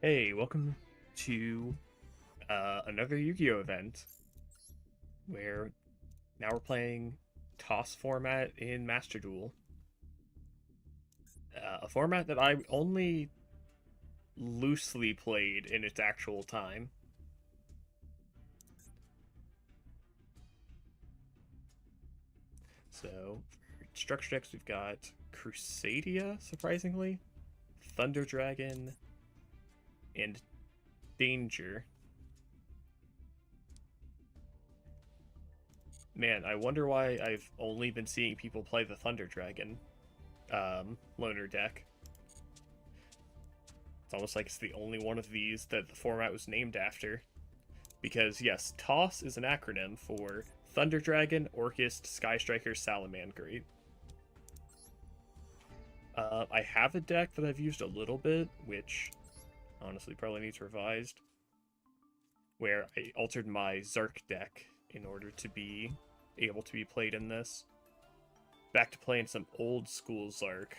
Hey, welcome to another Yu-Gi-Oh event where now we're playing toss format in Master Duel, a format that I only loosely played in its actual time. So, for structure decks, we've got Crusadia, surprisingly, Thunder Dragon, and Danger. Man, I wonder why I've only been seeing people play the Thunder Dragon loner deck. It's almost like it's the only one of these that the format was named after. Because, yes, TOSS is an acronym for Thunder Dragon, Orchist, Sky Striker, Salamangreat. I have a deck that I've used a little bit, which honestly probably needs revised, where I altered my Zark deck in order to be able to be played in this. Back to playing some old school Zark.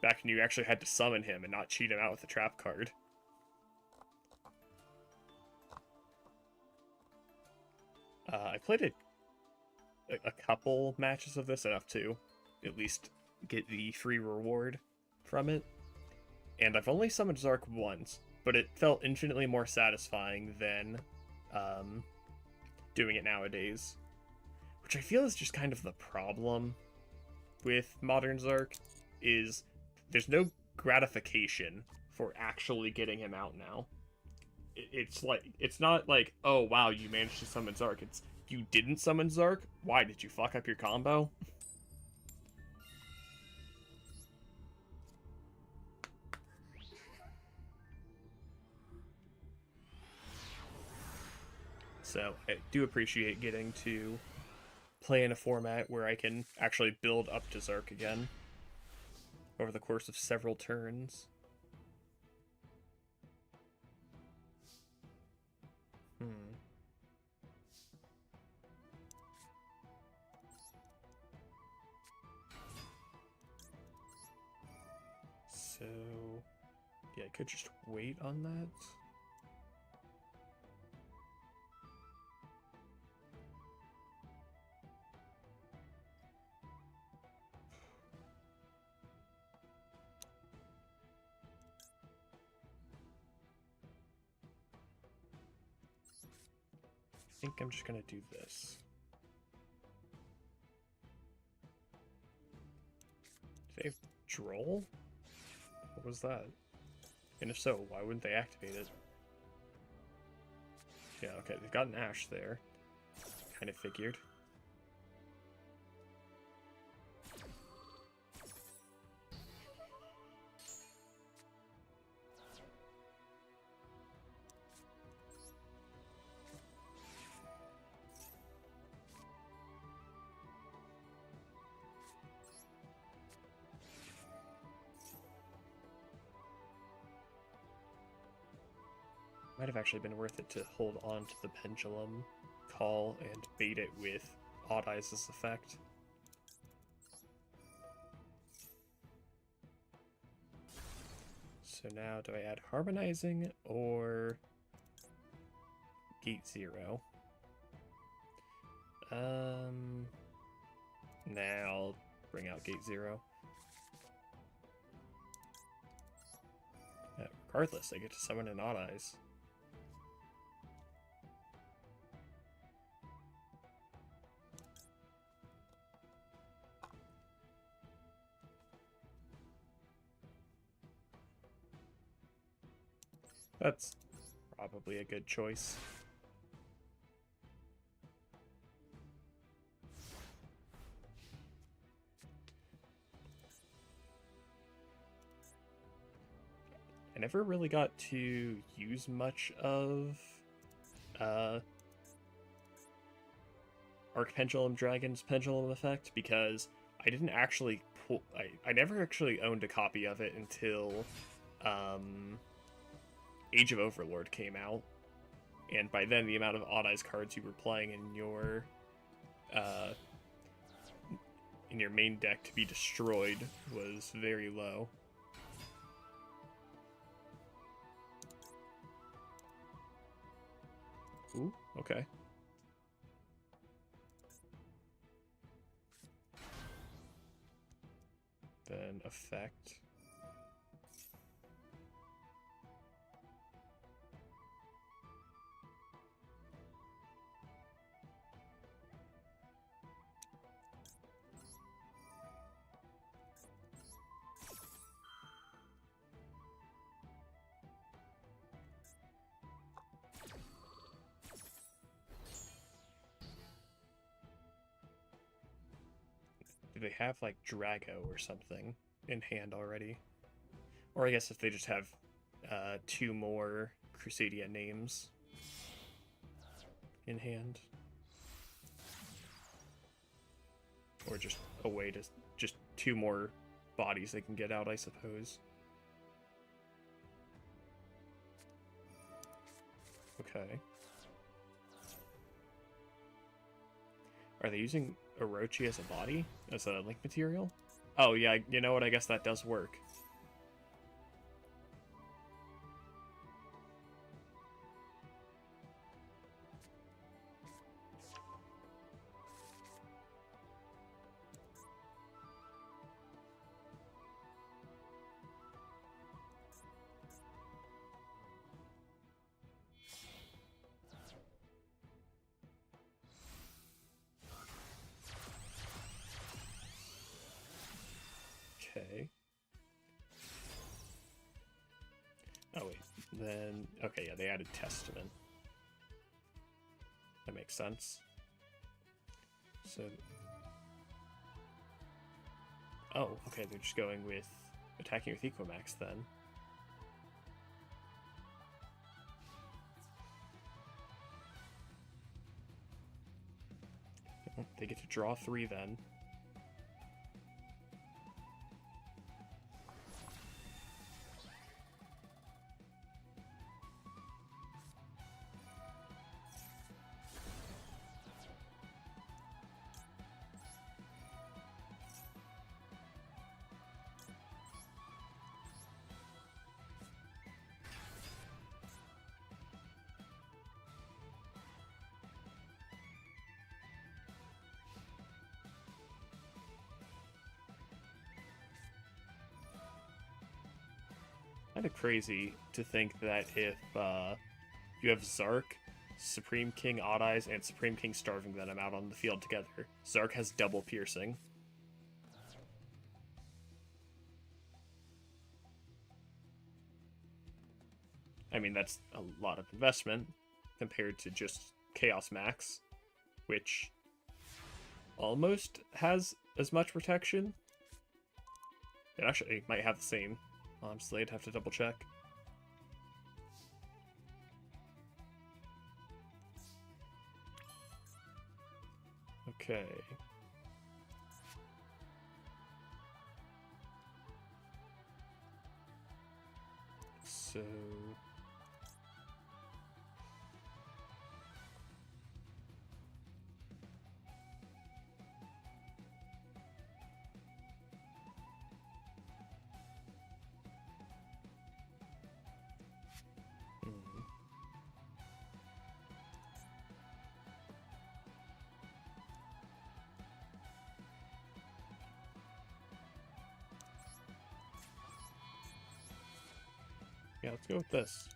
Back when you actually had to summon him and not cheat him out with a trap card. I played a couple matches of this, enough to at least get the free reward from it. And I've only summoned Zark once, but it felt infinitely more satisfying than doing it nowadays. Which I feel is just kind of the problem with modern Zark, is there's no gratification for actually getting him out now. It's not like, oh wow, you managed to summon Zark. It's you didn't summon Zark. Why did you fuck up your combo? So I do appreciate getting to play in a format where I can actually build up to Zark again over the course of several turns. Hmm. So yeah, I could just wait on that. I think I'm just gonna do this. Did they have Droll? What was that? And if so, why wouldn't they activate it? Yeah, okay, they've got an Ash there. Kind of figured. Might have actually been worth it to hold on to the Pendulum call and bait it with Odd Eyes' effect. So now, do I add Harmonizing or Gate 0? Nah, I'll bring out Gate 0. Regardless, I get to summon an Odd Eyes. That's probably a good choice. I never really got to use much of uh, Archpendulum Dragon's Pendulum effect because I didn't actually pull. I never actually owned a copy of it until Age of Overlord came out, and by then the amount of Odd Eyes cards you were playing uh, in your main deck to be destroyed was very low. Ooh, okay. Then effect. Do they have like Drago or something in hand already? Or I guess if they just have 2 more Crusadia names in hand. Or just a way to just 2 more bodies they can get out, I suppose. Okay. Are they using Orochi as a body? As a link material? Oh yeah, you know what, I guess that does work. Okay. Oh wait, then okay, yeah, they added Testament. That makes sense. So, oh, okay, they're just going with attacking with Equimax then. They get to draw 3 then. Kind of crazy to think that if you have Zark, Supreme King Odd Eyes, and Supreme King Starving Venom out on the field together, Zark has double piercing. I mean, that's a lot of investment compared to just Chaos Max, which almost has as much protection. It actually might have the same. Honestly, I'd have to double check. Okay. So... yeah, let's go with this.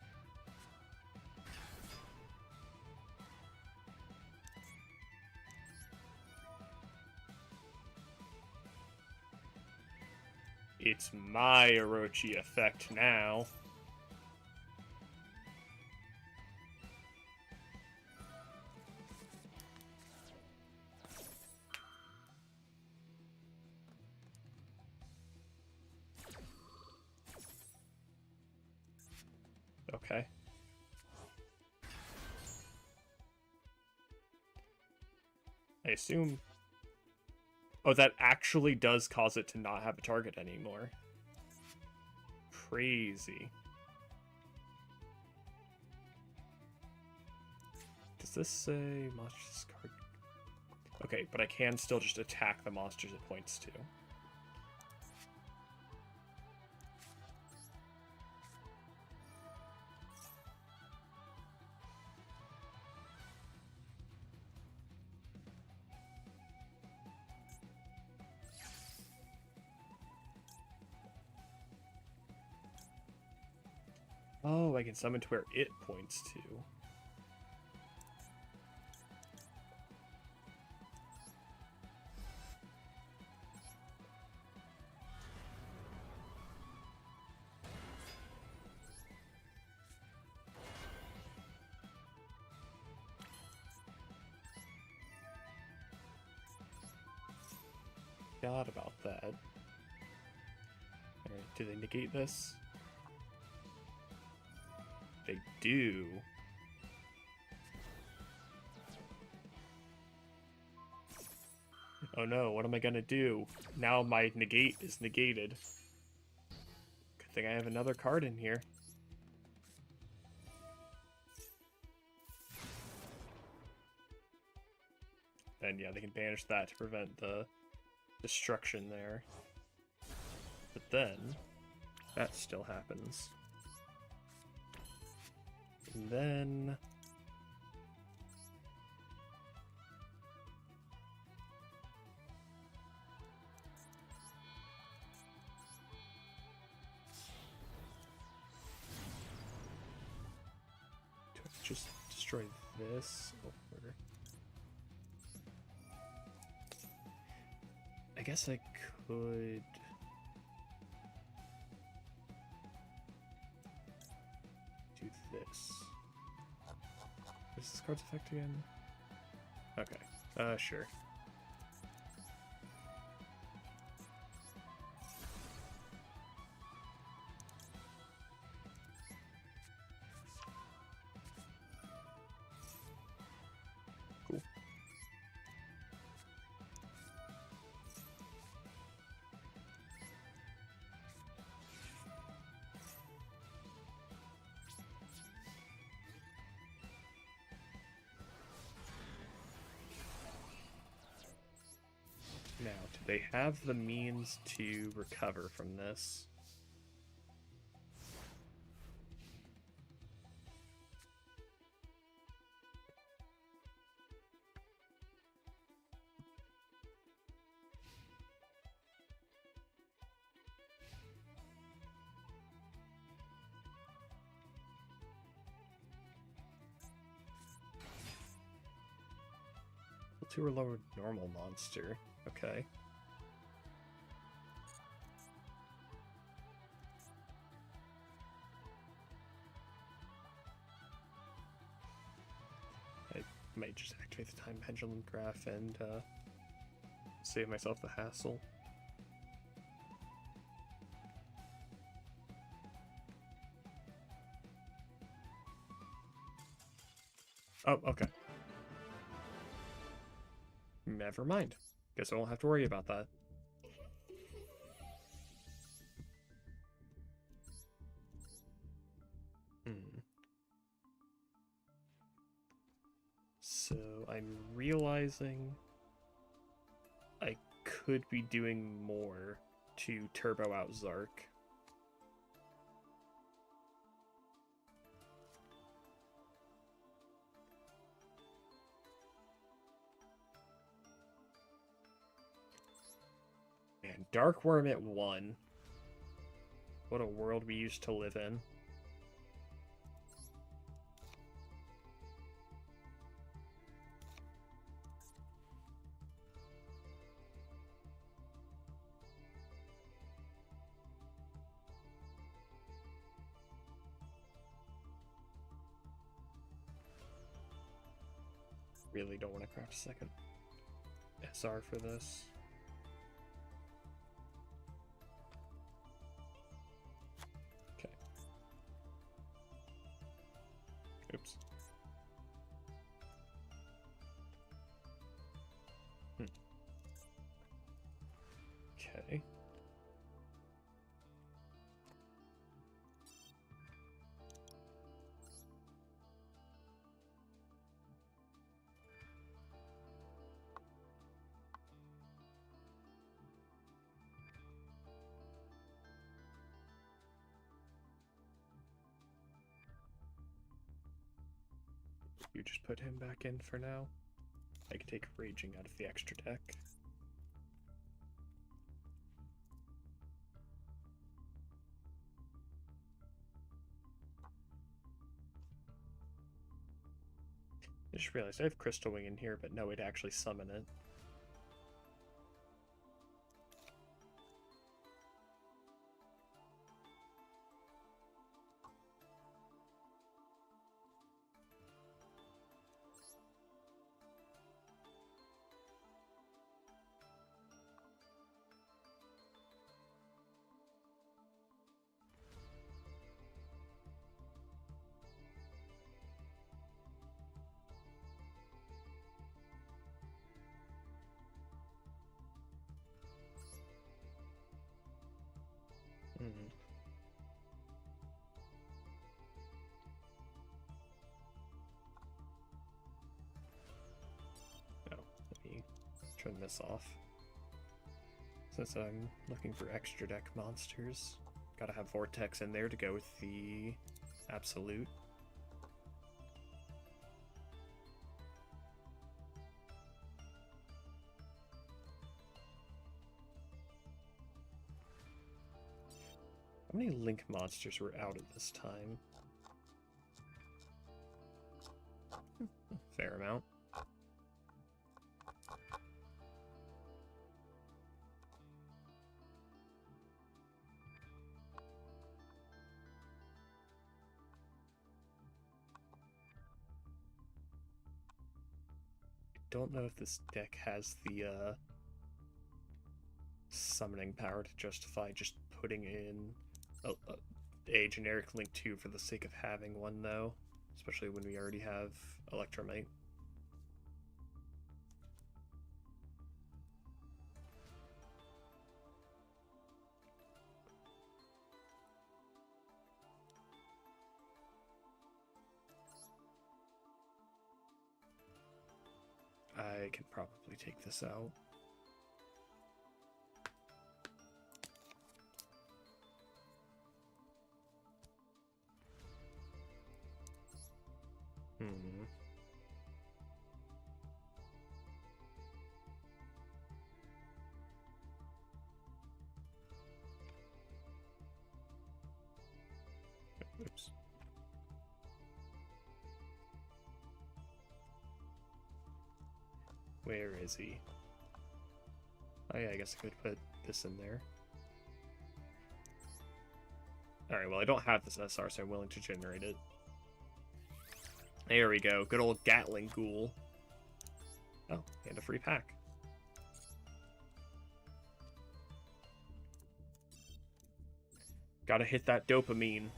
It's my Orochi effect now. Okay. I assume... Oh, that actually does cause it to not have a target anymore. Crazy. Does this say monster discard? Okay, but I can still just attack the monsters it points to. Oh, I can summon to where it points to. Forgot about that. Alright, do they negate this? They do. Oh no, what am I gonna do? Now my negate is negated. Good thing I have another card in here. And yeah, they can banish that to prevent the destruction there. But then, that still happens. And then... do I just destroy this? Or... I guess I could... do this. Is this card's effect again? Okay. Sure. Cool. Now, do they have the means to recover from this? To or lower normal monster. Okay. I might just activate the time pendulum graph and save myself the hassle. Oh, okay. Never mind. Guess I won't have to worry about that. So I'm realizing I could be doing more to turbo out Zark. Man, Dark Worm at 1. What a world we used to live in. Really don't want to craft a second SR for this. Okay. Oops. Okay. You just put him back in for now. I can take Raging out of the extra deck. I just realized I have Crystal Wing in here, but no way to actually summon it. Hmm. Oh, let me turn this off. Since I'm looking for extra deck monsters, gotta have Vortex in there to go with the Absolute. How many Link monsters were out at this time? Fair amount. Don't know if this deck has the summoning power to justify just putting in a generic Link 2 for the sake of having one, though. Especially when we already have Electromite. I can probably take this out. Hmm. Oops. Where is he? Oh yeah, I guess I could put this in there. Alright, well I don't have this SR, so I'm willing to generate it. There we go. Good old Gatling Ghoul. Oh, and a free pack. Gotta hit that dopamine.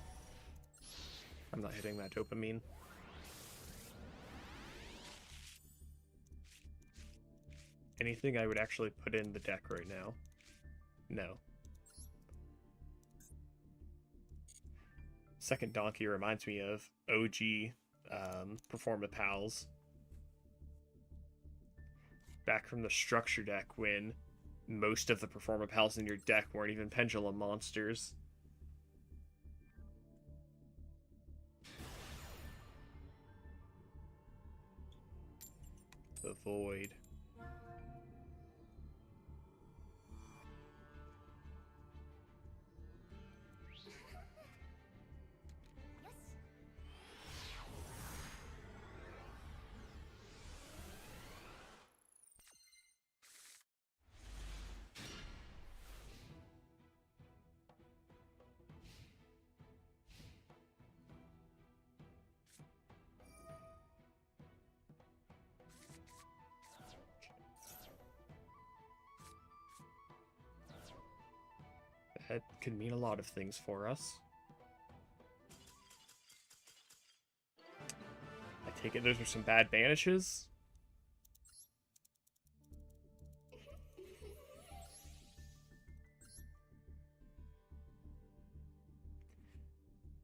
I'm not hitting that dopamine. Anything I would actually put in the deck right now? No. Second Donkey reminds me of OG Performa Pals. Back from the structure deck when most of the Performa Pals in your deck weren't even Pendulum monsters. The Void. That could mean a lot of things for us. I take it those are some bad banishes?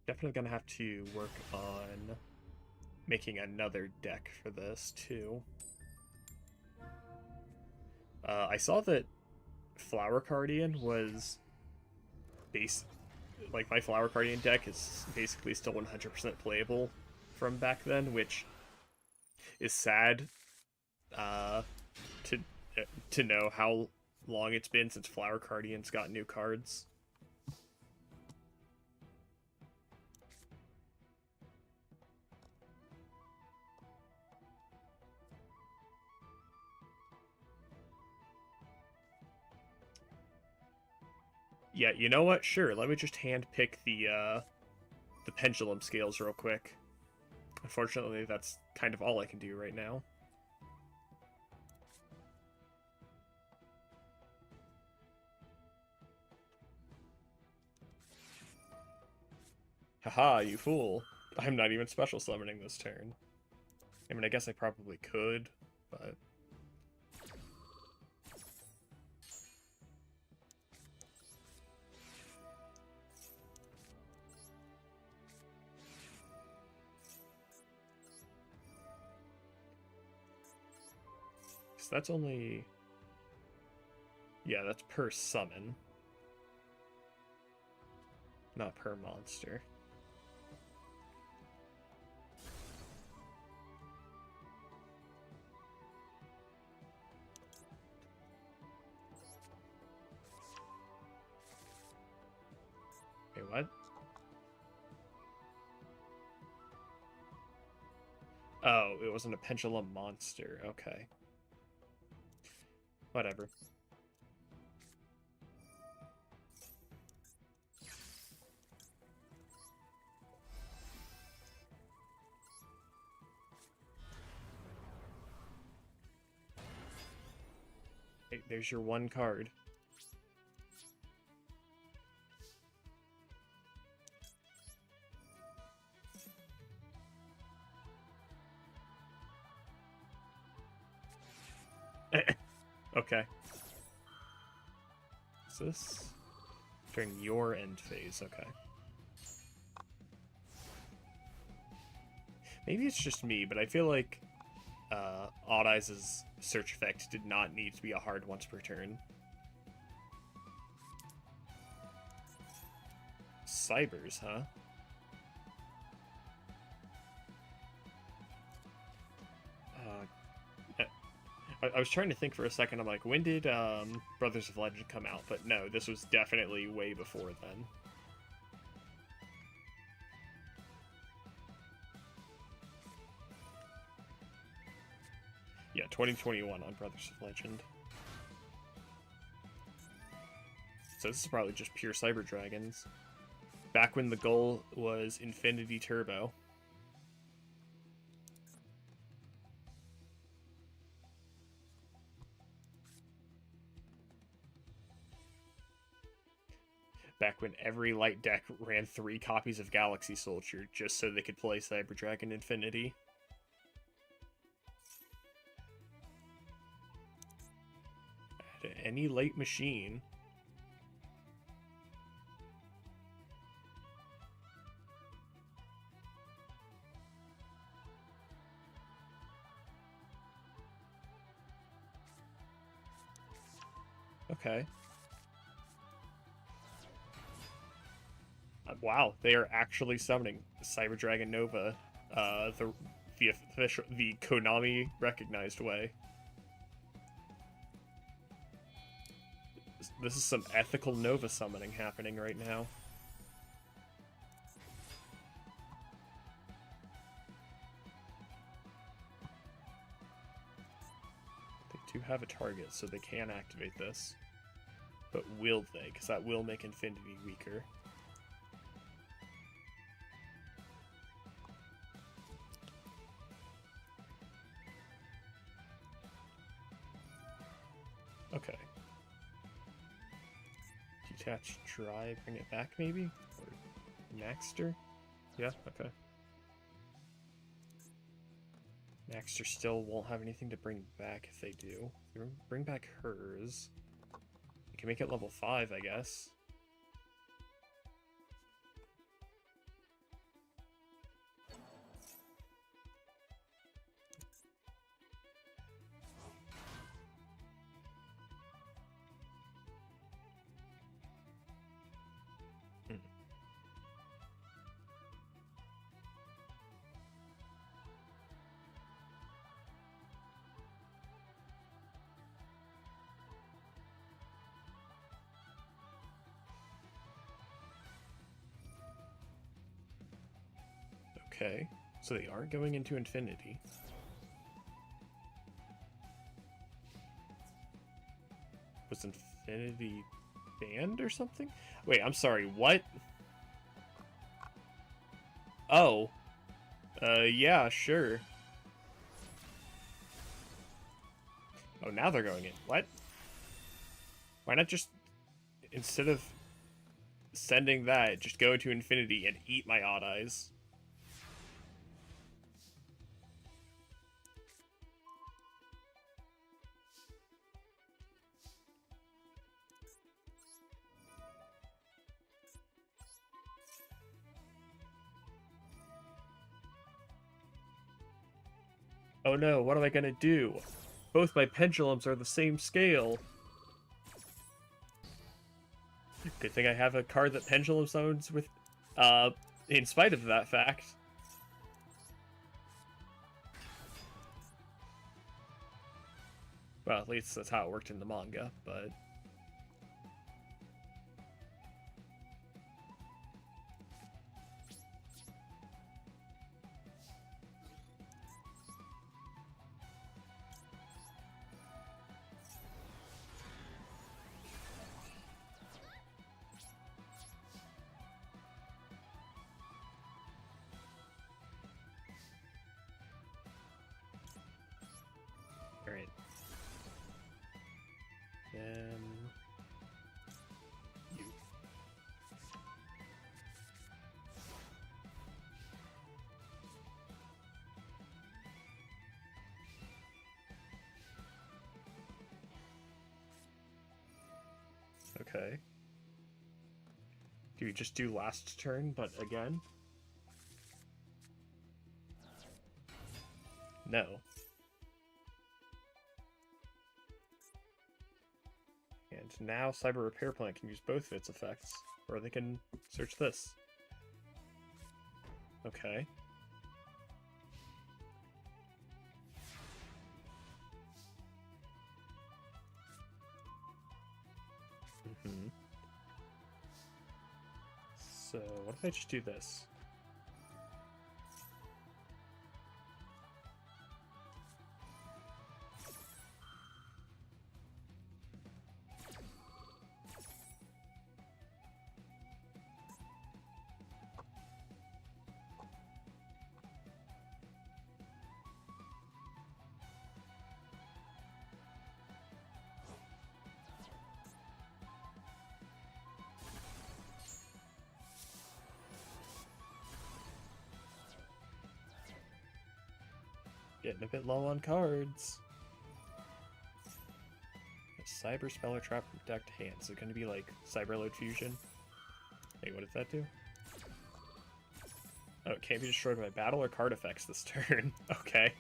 Definitely gonna have to work on making another deck for this, too. I saw that Flower Guardian was like my Flower Guardian deck is basically still 100% playable from back then, which is sad to know how long it's been since Flower Guardian's got new cards. Yeah, you know what? Sure, let me just hand pick the pendulum scales real quick. Unfortunately, that's kind of all I can do right now. Haha, you fool. I'm not even special summoning this turn. I mean, I guess I probably could, but... So that's only... Yeah, that's per summon. Not per monster. Wait, what? Oh, it wasn't a pendulum monster. Okay. Whatever. Hey, there's your one card. Okay. Is this during your end phase? Okay. Maybe it's just me, but I feel like Odd Eyes' search effect did not need to be a hard once per turn. Cybers, huh? I was trying to think for a second. I'm like, when did Brothers of Legend come out? But no, this was definitely way before then. Yeah, 2021 on Brothers of Legend. So this is probably just pure Cyber Dragons. Back when the goal was Infinity Turbo. Back when every light deck ran 3 copies of Galaxy Soldier just so they could play Cyber Dragon Infinity. Any late machine. Okay. Wow, they are actually summoning Cyber Dragon Nova, the official, the Konami recognized way. This is some ethical Nova summoning happening right now. They do have a target, so they can activate this. But will they? Because that will make Infinity weaker. Okay. Detach Dry, bring it back maybe? Or Maxter? Yeah, okay. Maxter still won't have anything to bring back if they do. Bring back hers. You can make it level 5, I guess. Okay, so they are going into Infinity. Was Infinity banned or something? Wait, I'm sorry, what? Oh. Yeah, sure. Oh, now they're going in. What? Why not just, instead of sending that, just go into infinity and eat my odd eyes? Oh no, what am I gonna do? Both my pendulums are the same scale. Good thing I have a card that pendulum summons with, in spite of that fact. Well, at least that's how it worked in the manga, but... Alright. You. Okay. Do we just do last turn, but again? No. And now Cyber Repair Plant can use both of its effects, or they can search this. Okay. Mm-hmm. So, what if I just do this? Getting a bit low on cards. A Cyber Speller Trap from deck to hand. Is it going to be like Cyberload Fusion? Hey, what does that do? Oh, it can't be destroyed by battle or card effects this turn. Okay.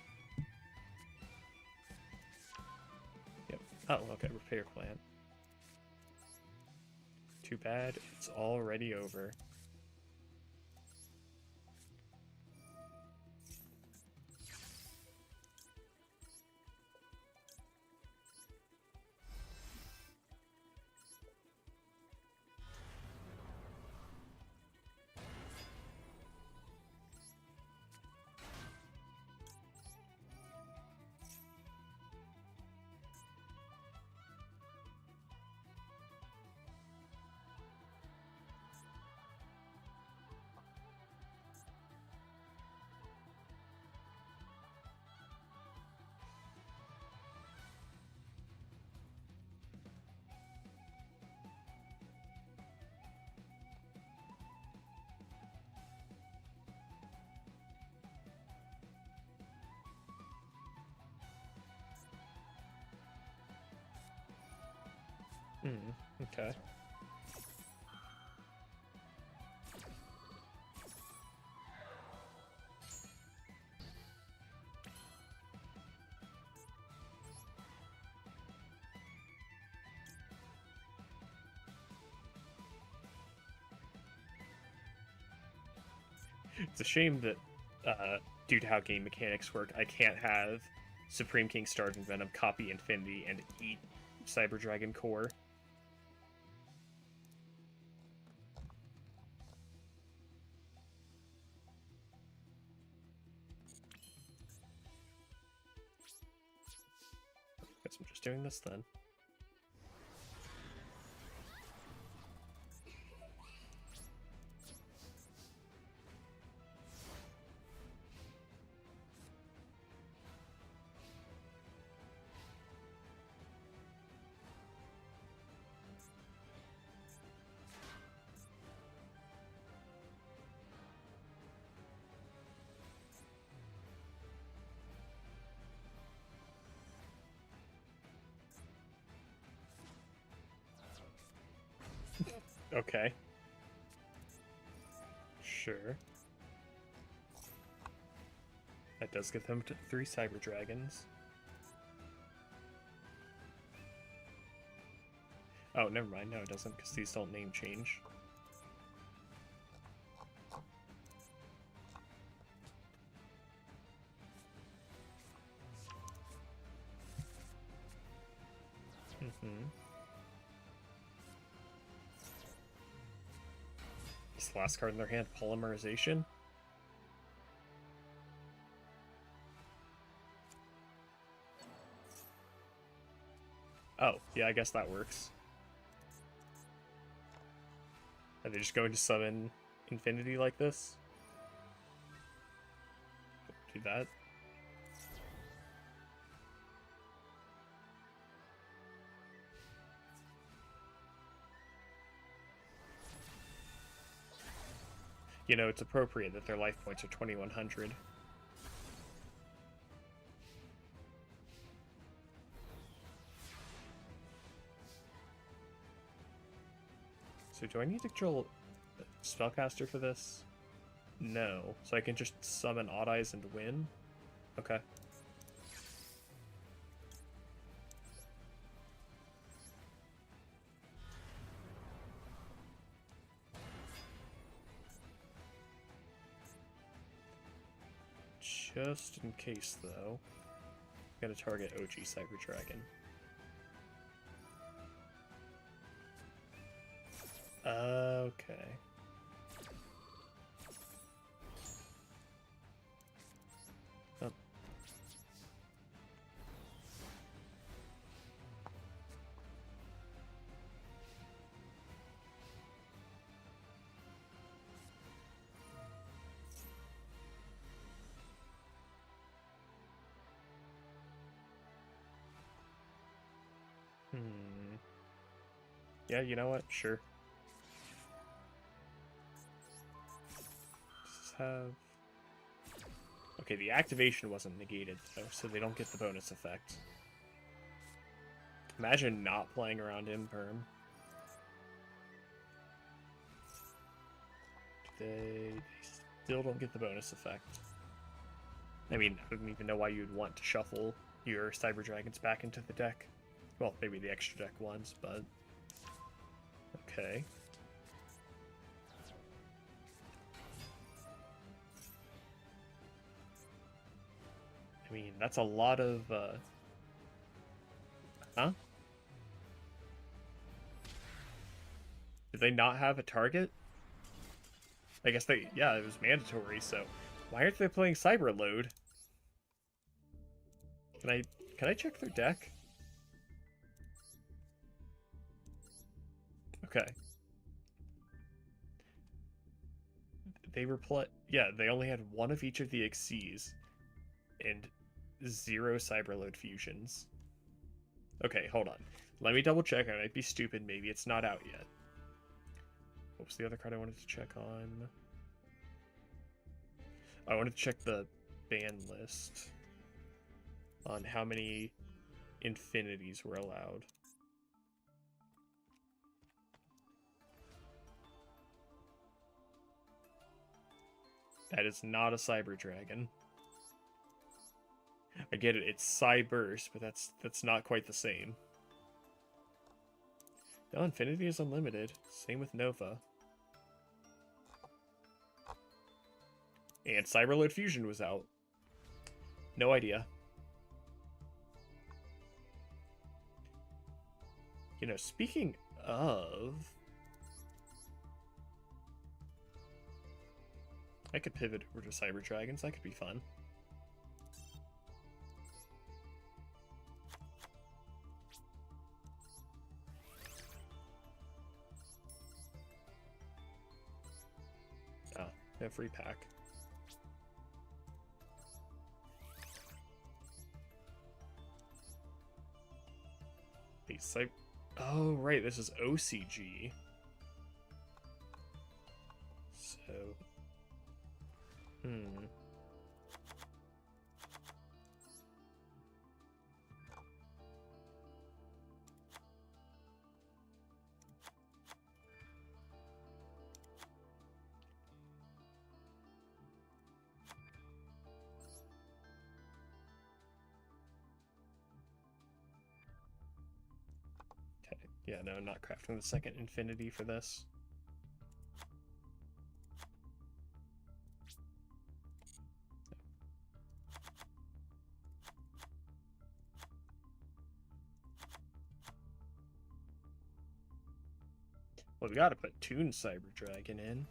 Yep. Oh, okay. Repair Plant. Too bad. It's already over. Okay. It's a shame that, due to how game mechanics work, I can't have Supreme King Starving Venom copy Infinity and eat Cyber Dragon Core. Guess I'm just doing this then. Okay. Sure. That does give them 3 Cyber Dragons. Oh, never mind. No, it doesn't, because these don't name change. This last card in their hand, Polymerization. Oh, yeah, I guess that works. Are they just going to summon Infinity like this? Do that. You know, it's appropriate that their life points are 2100. So do I need to control Spellcaster for this? No. So I can just summon Odd Eyes and win? Okay. Just in case, though, I'm gonna target OG Cyber Dragon. Okay. Oh. Yeah, you know what? Sure. Just have... Okay, the activation wasn't negated, though, so they don't get the bonus effect. Imagine not playing around Imperm. They still don't get the bonus effect. I mean, I don't even know why you'd want to shuffle your Cyber Dragons back into the deck. Well, maybe the extra deck ones, but... Okay. I mean, that's a lot of, Huh? Did they not have a target? I guess they... Yeah, it was mandatory, so... Why aren't they playing Cyber Load? Can I check their deck? Okay. They were yeah, they only had 1 of each of the Xyz and 0 Cyberload fusions. Okay, hold on. Let me double check. I might be stupid. Maybe it's not out yet. What was the other card I wanted to check on? I wanted to check the ban list on how many infinities were allowed. That is not a Cyber Dragon. I get it, it's Cyburst, but that's not quite the same. No, Infinity is unlimited. Same with Nova. And Cyberload Fusion was out. No idea. You know, speaking of... I could pivot over to Cyber Dragons. That could be fun. Ah, a free pack. Oh, right, this is OCG. So... Yeah, no, not crafting the second infinity for this. Well, we gotta put Toon Cyber Dragon in.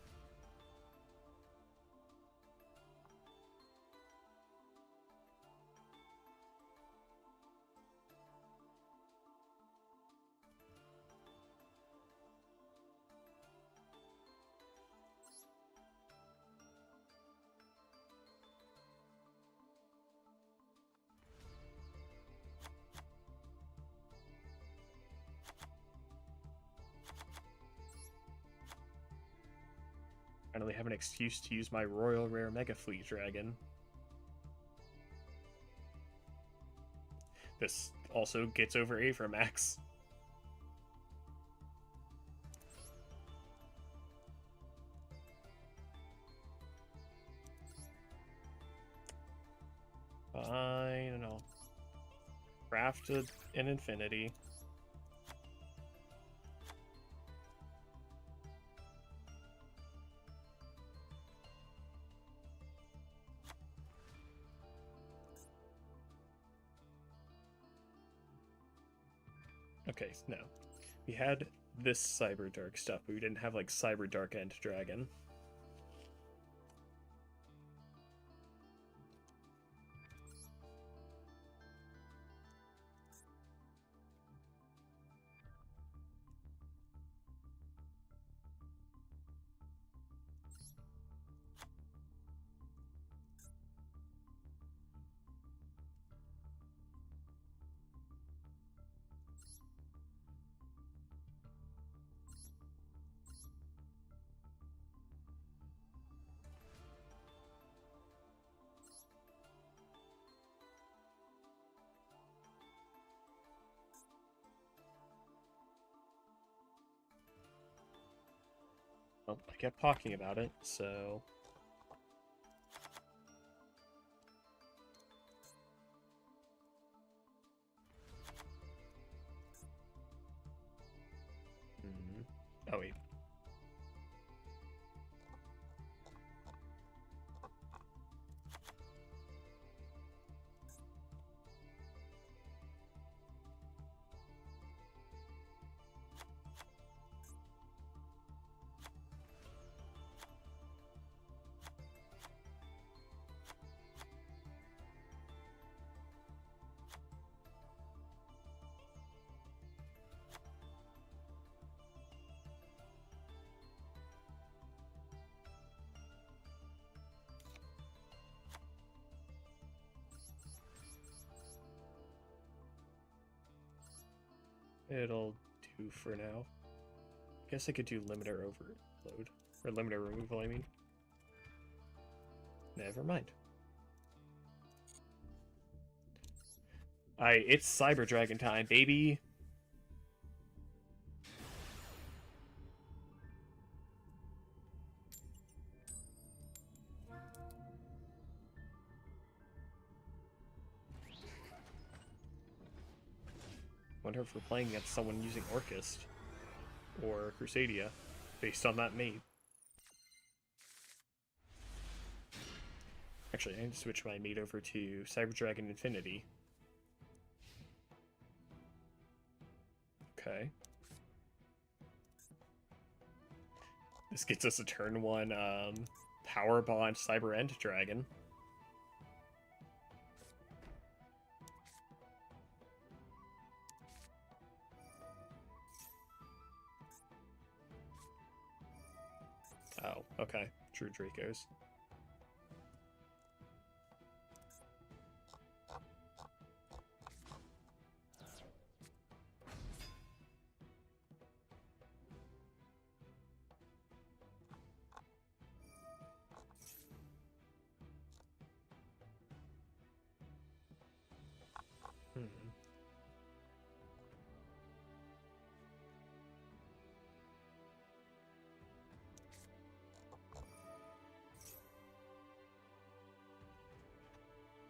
Finally have an excuse to use my Royal Rare Mega Fleet Dragon. This also gets over Avramax. Fine, and I'll craft an infinity. Okay, no. We had this Cyber Dark stuff, but we didn't have, like, Cyber Dark End Dragon. Well, I kept talking about it, so... Oh, wait. It'll do for now. Guess I could do limiter overload. Or limiter removal, I mean. Never mind. It's Cyber Dragon time, baby! Wonder if we're playing against someone using Orchist. Or Crusadia, based on that mate. Actually, I need to switch my mate over to Cyber Dragon Infinity. Okay. This gets us a turn 1 Power Bond Cyber End Dragon. Oh, okay. True Dracos.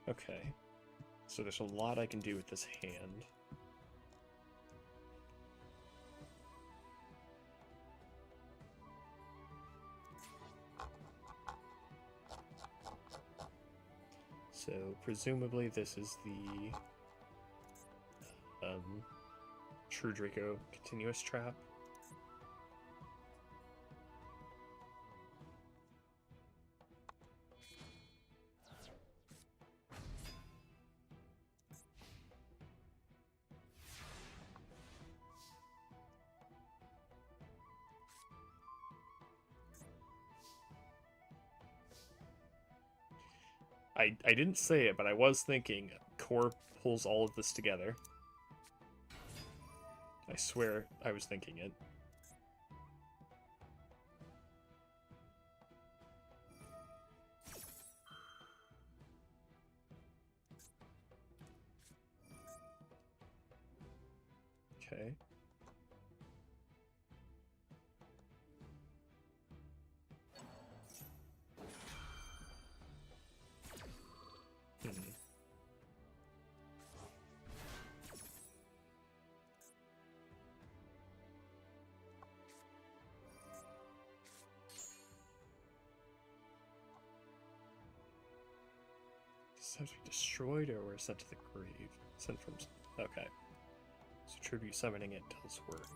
Okay. So there's a lot I can do with this hand. So presumably this is the True Draco continuous trap. I didn't say it, but I was thinking Core pulls all of this together. I swear I was thinking it. Okay. Does it have to be destroyed or sent to the grave? Sent from... Okay. So tribute summoning it does work.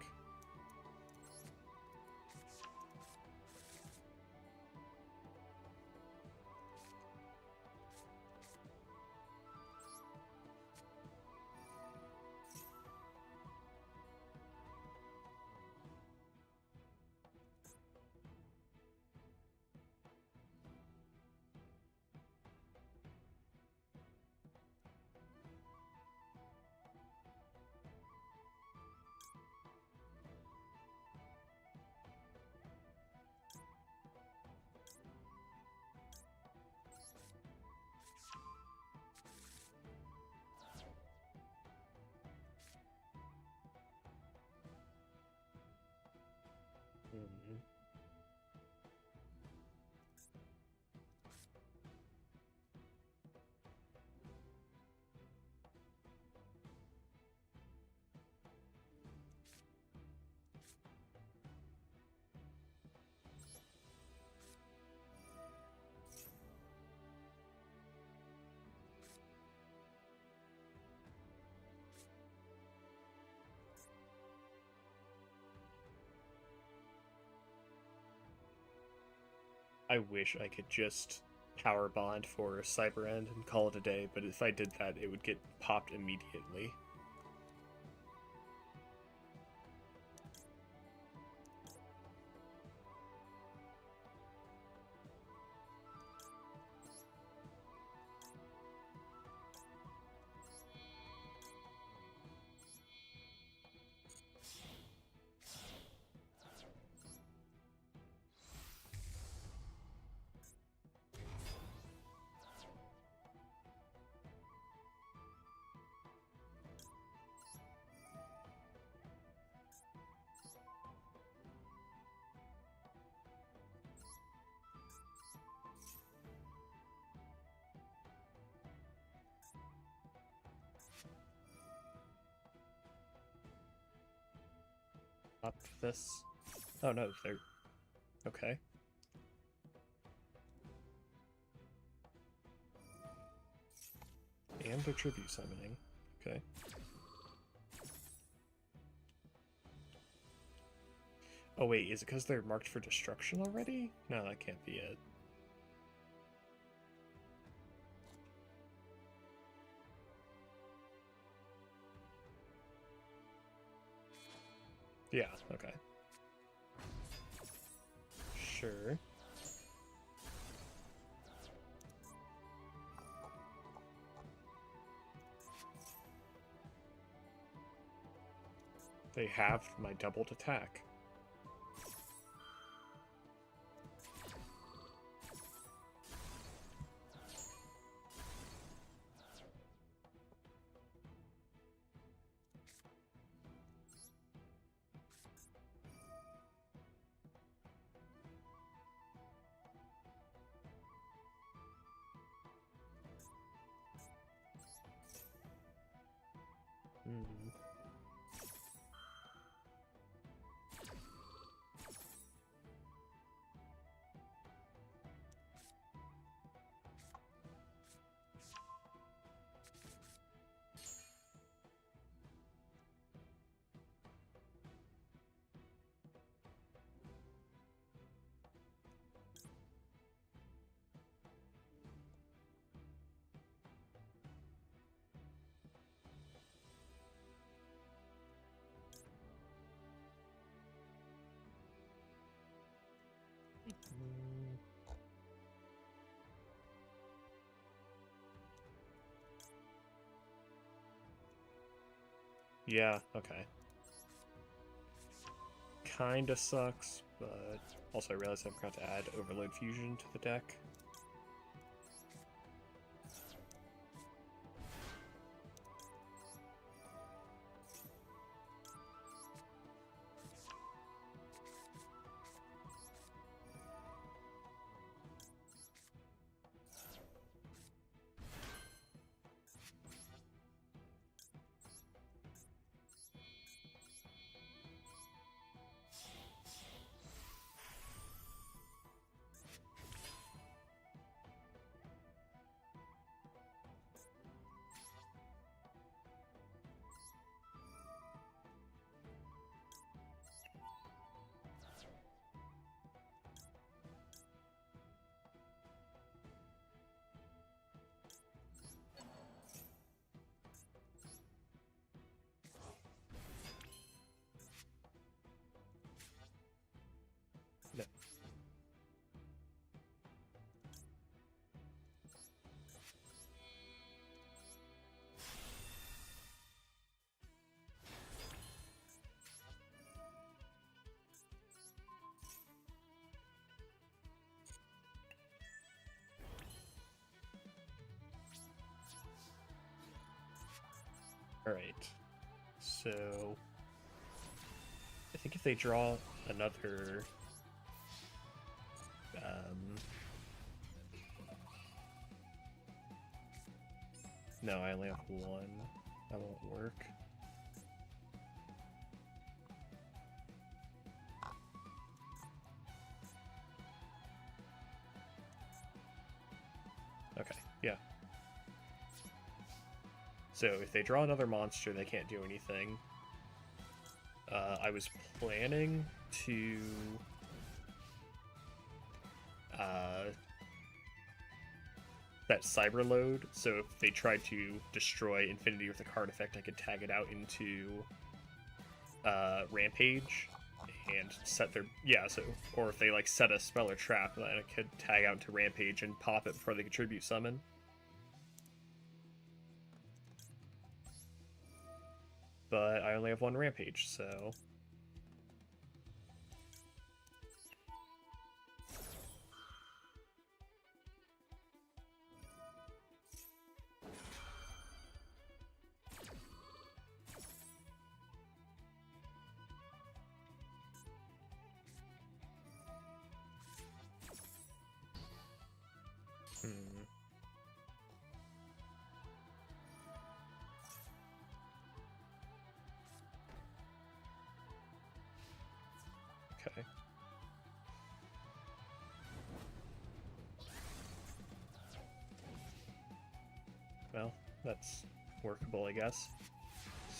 Mm-hmm. I wish I could just power bond for Cyber End and call it a day, but if I did that, it would get popped immediately. Up this. Oh no, they're okay. And they're tribute summoning. Okay. Oh wait, is it because they're marked for destruction already? No, that can't be it. Yeah, okay. Sure. They have my doubled attack. Hmm. Yeah, okay. Kinda sucks, but also I realized I forgot to add Overload Fusion to the deck. No. Alright. So I think if they draw another no, I only have one. That won't work. Okay, yeah. So if they draw another monster, they can't do anything. I was planning to that cyber load, so if they tried to destroy Infinity with a card effect, I could tag it out into Rampage and set their or if they like set a spell or trap, then I could tag out to Rampage and pop it before they contribute summon. But I only have one Rampage, so okay. Well, that's workable, I guess.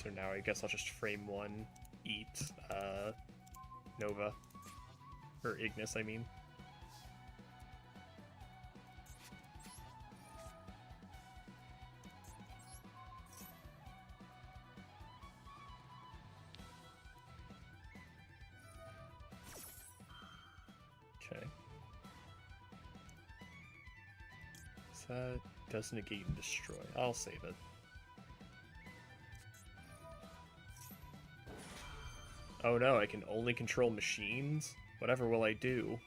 So now I guess I'll just frame one, eat Nova. Or Ignis, I mean. Okay. So that does negate and destroy. I'll save it. Oh no, I can only control machines? Whatever will I do?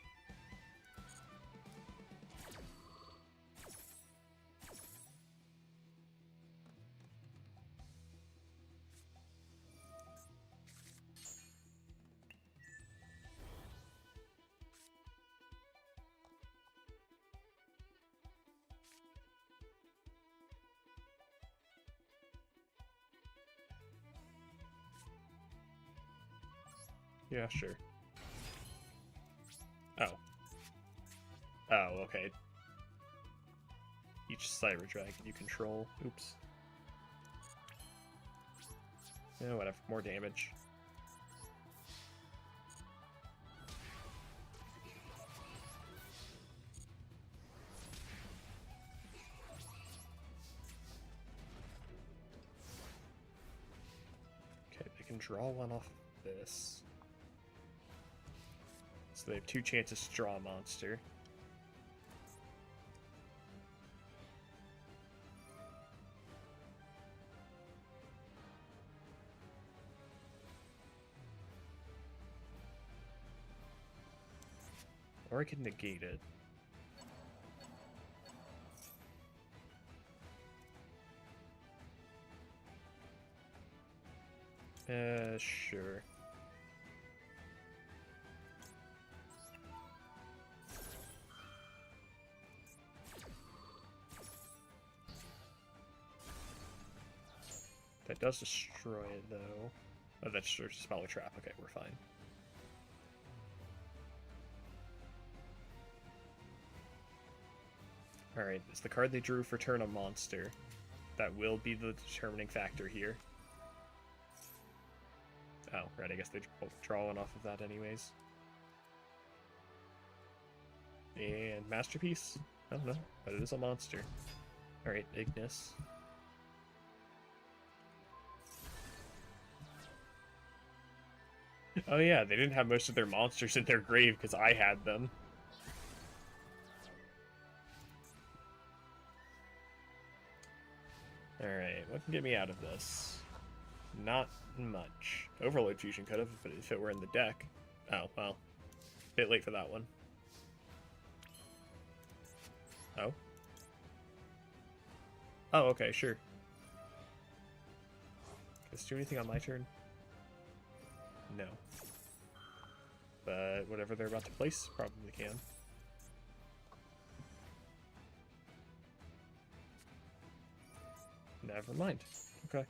Yeah, sure. Oh. Oh, okay. Each Cyber Dragon you control. Oops. Yeah, whatever. More damage. Okay, they can draw one off of this. So they have two chances to draw a monster. Or I could negate it. Sure. That does destroy it, though. Oh, that's just a spell or trap. Okay, we're fine. Alright, it's the card they drew for turn a monster. That will be the determining factor here. Oh, right, I guess they draw one off of that anyways. And Masterpiece? I don't know, but it is a monster. Alright, Ignis. Oh yeah, they didn't have most of their monsters in their grave because I had them. Alright, what can get me out of this? Not much. Overload Fusion could have if it were in the deck. Oh, well. Bit late for that one. Oh? Oh, okay, sure. Does it do anything on my turn? No. But whatever they're about to place, probably can. Never mind. Okay.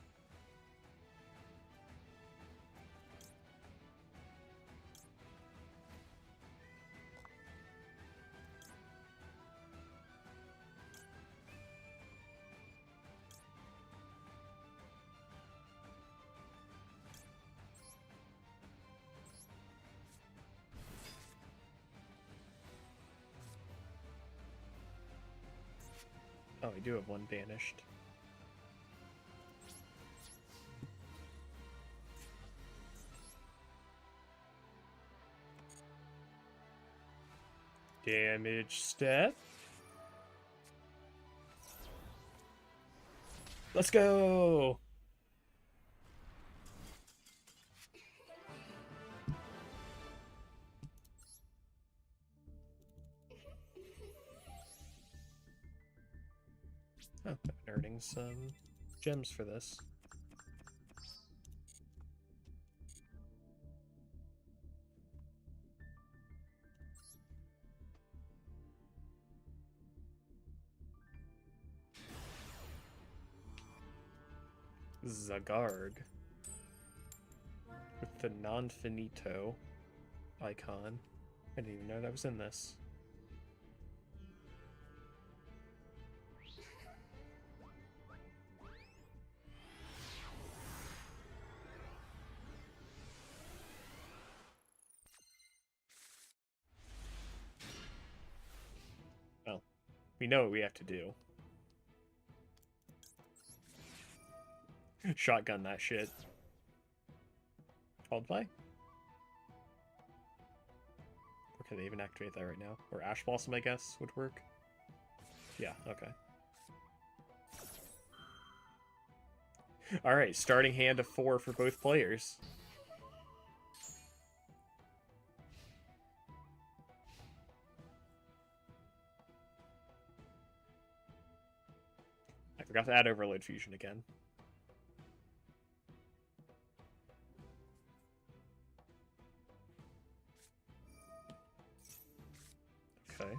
Oh, we do have one banished. Damage step. Let's go! Oh, I'm earning some gems for this. Zagarg. With the non-finito icon. I didn't even know that was in this. Well, we know what we have to do. Shotgun that shit. Hold play? Or can they even activate that right now? Or Ash Blossom, I guess, would work. Yeah, okay. Alright, starting hand of 4 for both players. I forgot to add Overload Fusion again. Okay.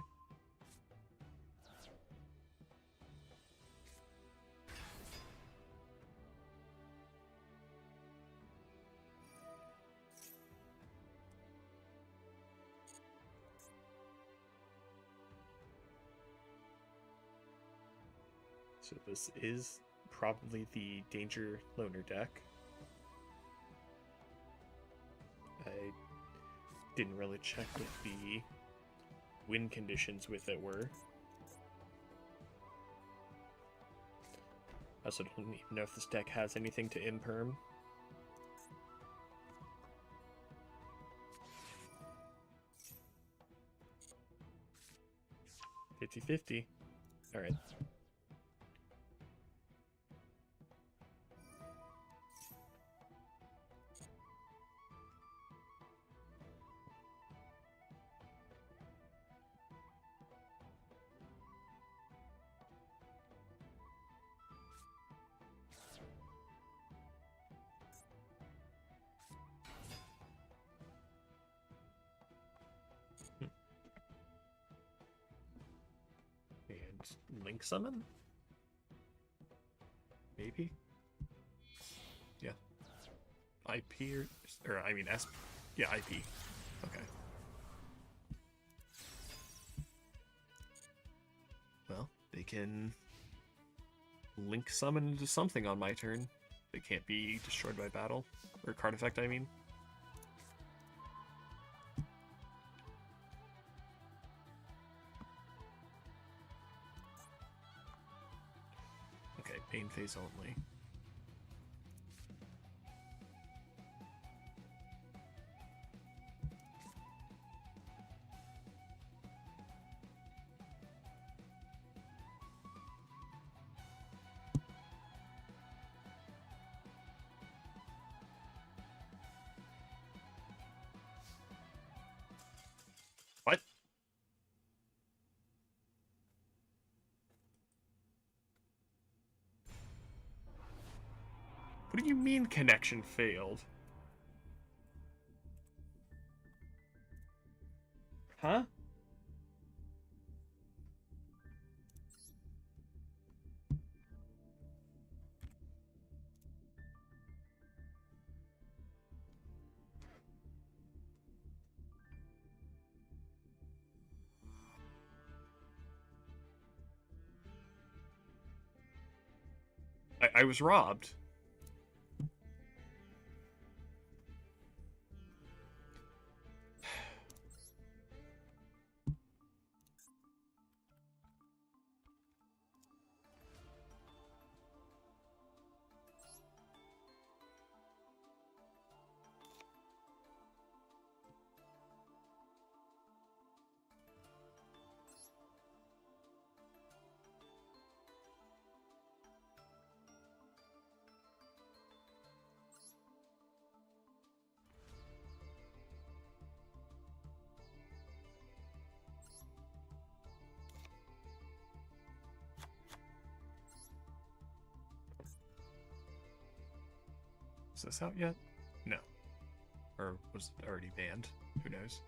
So this is probably the Danger Loner deck. I didn't really check what the win conditions with it were. I also don't even know if this deck has anything to imperm. $50-50. Alright. Link Summon? Maybe? Yeah. IP or I mean S. Yeah, IP. Okay. Well, they can Link Summon into something on my turn. They can't be destroyed by battle. Or card effect, I mean. Okay, main phase only. What? What do you mean connection failed? Huh? I was robbed. Is this out yet? No. Or was it already banned? Who knows?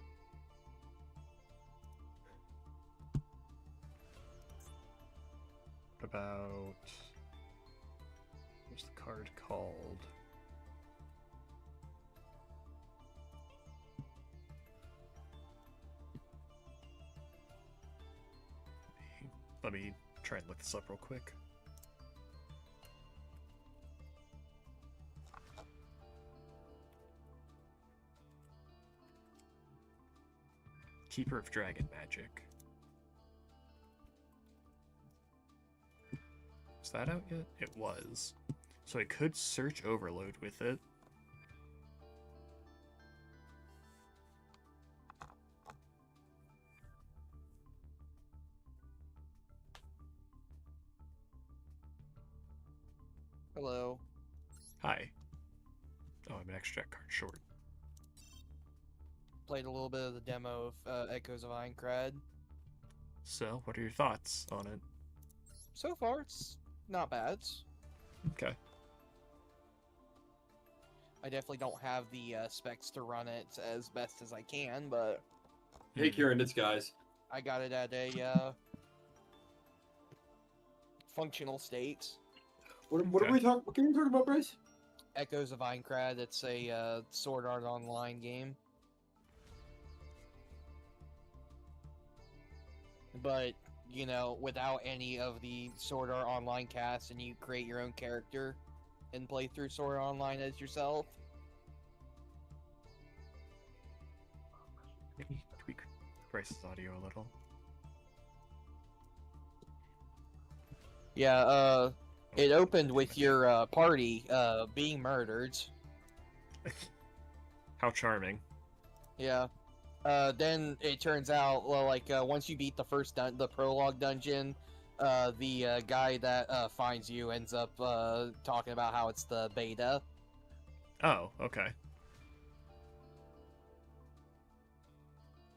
What about... What's the card called? Let me try and look this up real quick. Keeper of Dragon Magic. Is that out yet? It was. So I could search Overload with it. Hello. Hi. Oh, I'm an extract card short. Played a little bit of the demo of Echoes of Aincrad. So, what are your thoughts on it? So far, it's not bad. Okay. I definitely don't have the specs to run it as best as I can, but Hey, Kieran, it's guys. I got it at a functional state. What Okay. are we talking? What can you talk about, Bryce? Echoes of Aincrad. It's a Sword Art Online game. But, you know, without any of the Sword Art Online cast, and you create your own character and play through Sword Art Online as yourself. Maybe tweak Bryce's audio a little. Yeah, it opened with your party being murdered. How charming. Yeah. Then it turns out, well, like once you beat the first the prologue dungeon, the guy that finds you ends up talking about how it's the beta. Oh, okay.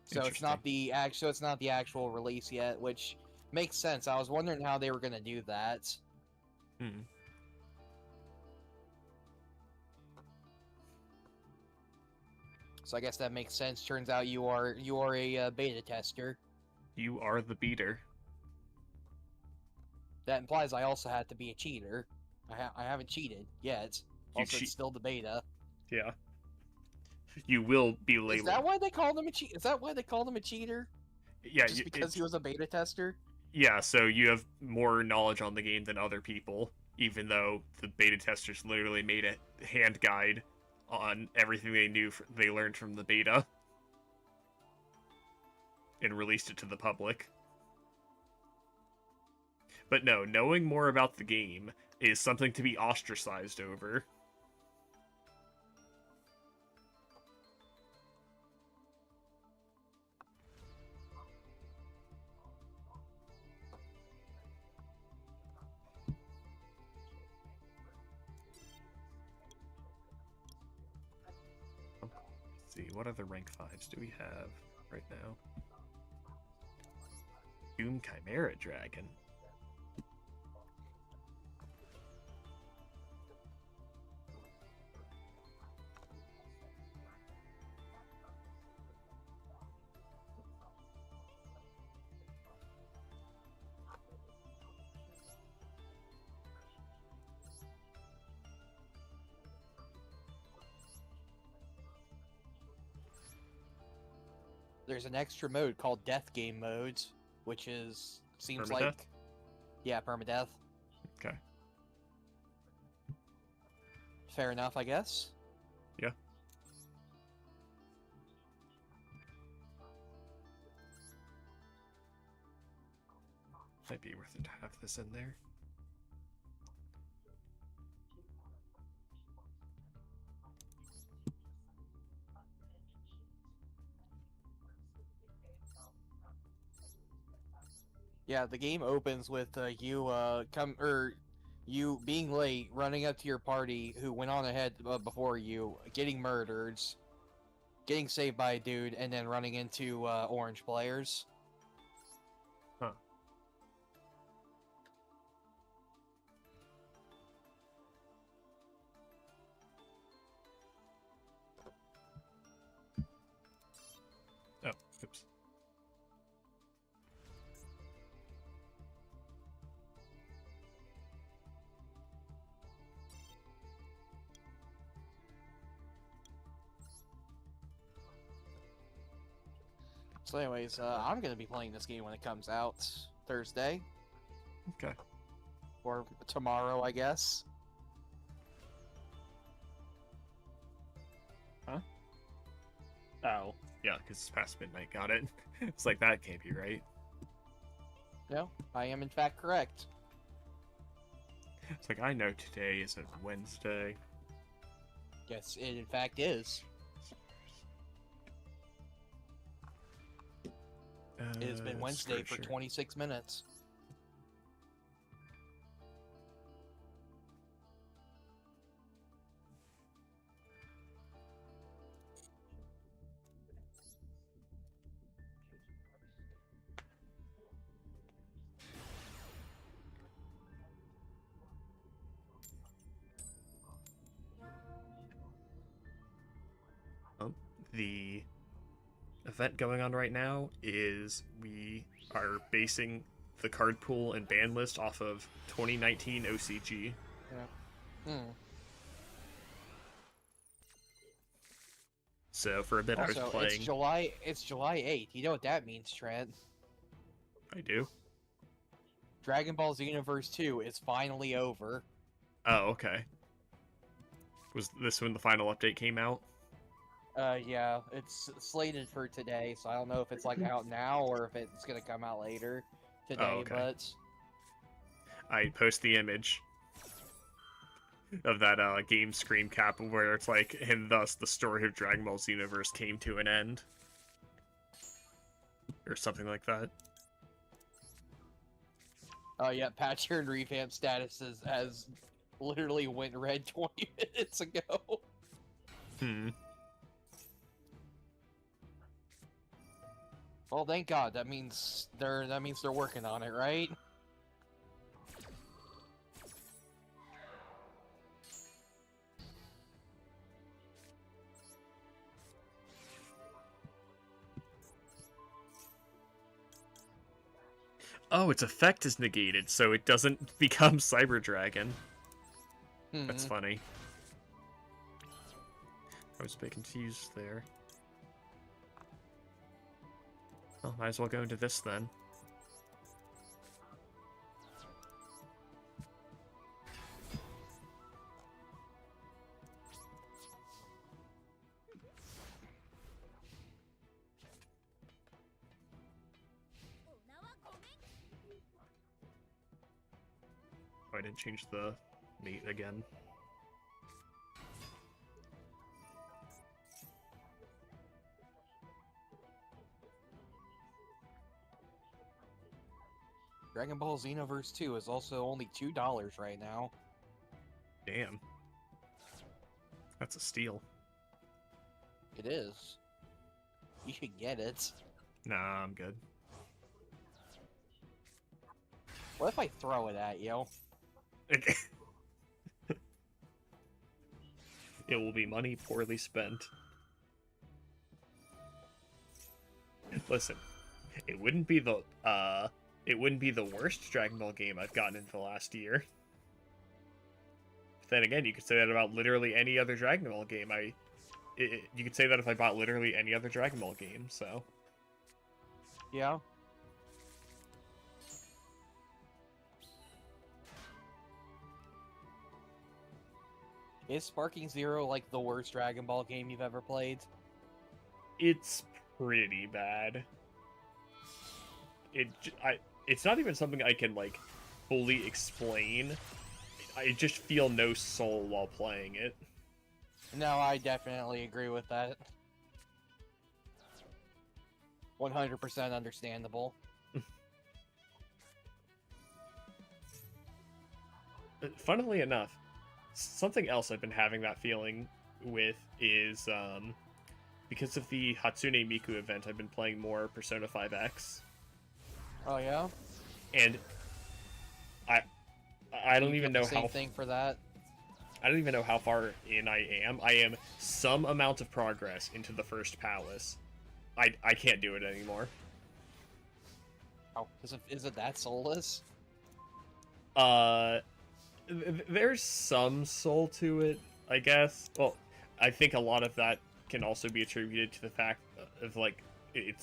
So it's not the actual release yet, which makes sense. I was wondering how they were gonna do that. Hmm. So I guess that makes sense. Turns out you are a beta tester. You are the beater. That implies I also have to be a cheater. I haven't cheated yet. Also, it's still the beta. Yeah. You will be Is labeled. that why they called him a cheat? Is that why they called him a cheater? Yeah, Just because he was a beta tester? Yeah, so you have more knowledge on the game than other people, even though the beta testers literally made a hand guide on everything they learned from the beta and released it to the public. But no, knowing more about the game is something to be ostracized over. Let's see, what other rank 5s do we have right now? Doom Chimera Dragon. There's an extra mode called Death Game Modes, which seems Permadeath? like, yeah, permadeath. Okay. Fair enough, I guess. Yeah. Might be worth it to have this in there. Yeah, the game opens with you being late, running up to your party who went on ahead before you, getting murdered, getting saved by a dude, and then running into orange players. Huh. Oh, oops. So anyways, I'm going to be playing this game when it comes out Thursday. Okay. Or tomorrow, I guess. Huh? Oh. Yeah, because it's past midnight, got it. It's like, that can't be right. No, I am in fact correct. It's like, I know today is a Wednesday. Yes, it in fact is. It has been Wednesday for 26 minutes. The event going on right now is we are basing the card pool and ban list off of 2019 OCG. Yeah. So for a bit Also, I was playing. It's July 8th. You know what that means, Trent? I do. Dragon Ball Xenoverse 2 is finally over. Oh, okay. Was this when the final update came out? Yeah, it's slated for today, so I don't know if it's like out now or if it's gonna come out later today, okay. but I post the image of that game screen cap where it's like, and thus the story of Dragon Ball Xenoverse came to an end. Or something like that. oh yeah, patch and revamp status has literally went red 20 minutes ago. Well, thank God. That means they're working on it, right? Oh, its effect is negated, so it doesn't become Cyber Dragon. That's Mhm. funny. I was a bit confused there. Well, might as well go into this then. Oh, I didn't change the mate again. Dragon Ball Xenoverse 2 is also only $2 right now. Damn. That's a steal. It is. You should get it. Nah, I'm good. What if I throw it at you? It will be money poorly spent. Listen, it wouldn't be the worst Dragon Ball game I've gotten into the last year. But then again, you could say that about literally any other Dragon Ball game. You could say that if I bought literally any other Dragon Ball game. So Yeah. Is Sparking Zero like the worst Dragon Ball game you've ever played? it's pretty bad. It's not even something I can like fully explain. I just feel no soul while playing it. No, I definitely agree with that. 100% understandable. Funnily enough, something else I've been having that feeling with is because of the Hatsune Miku event, I've been playing more Persona 5X, Oh yeah? and I don't You even feel know the same how thing for that. I don't even know how far in I am. I am some amount of progress into the first palace. I can't do it anymore. Oh, is it that soulless? There's some soul to it, I guess. Well, I think a lot of that can also be attributed to the fact of like it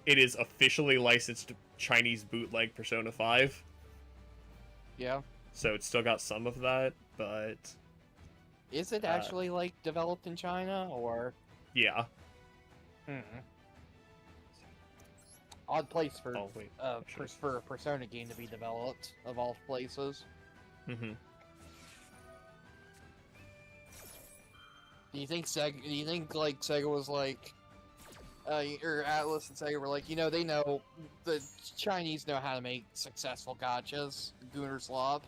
is officially licensed Chinese bootleg Persona 5. Yeah. So it's still got some of that, but Is it actually like developed in China or? yeah. Odd place for Oh wait. for a Persona game to be developed of all places. Mm-hmm. Do you think like Sega was like, or Atlas and Sega were like, they know the Chinese know how to make successful gotchas, Gunnar Slob.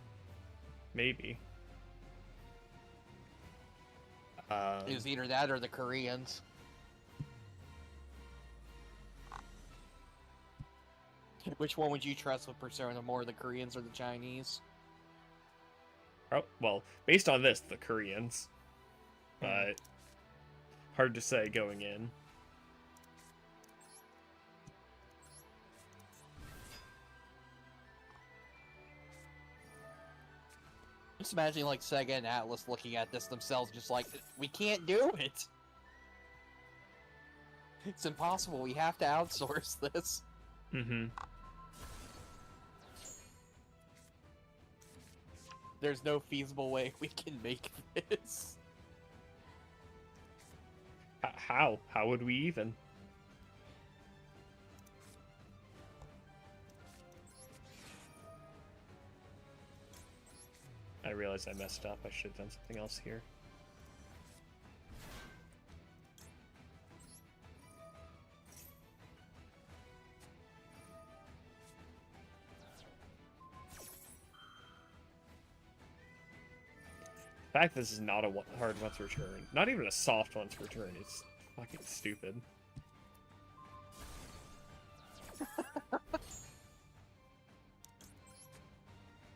Maybe. It was either that or the Koreans. Which one would you trust with Persona more, the Koreans or the Chinese? Well, based on this, the Koreans. But hard to say going in. Just imagining like Sega and Atlas looking at this themselves, just like, we can't do it. It's impossible. We have to outsource this. Mm-hmm. There's no feasible way we can make this. How? How would we even? I realized I messed up. I should have done something else here. The fact this is not a hard one to return, not even a soft one to return, is fucking stupid.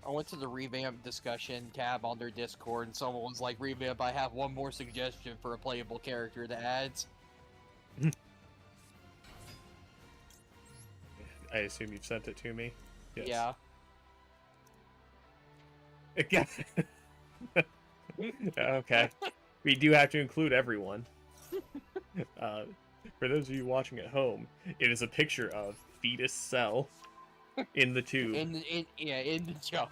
I went to the revamp discussion tab on their Discord, and someone was like, "Revamp, I have one more suggestion for a playable character to add." I assume you've sent it to me. Yes. Yeah. Again. Okay. We do have to include everyone. For those of you watching at home, it is a picture of fetus cell in the tube. In the jar.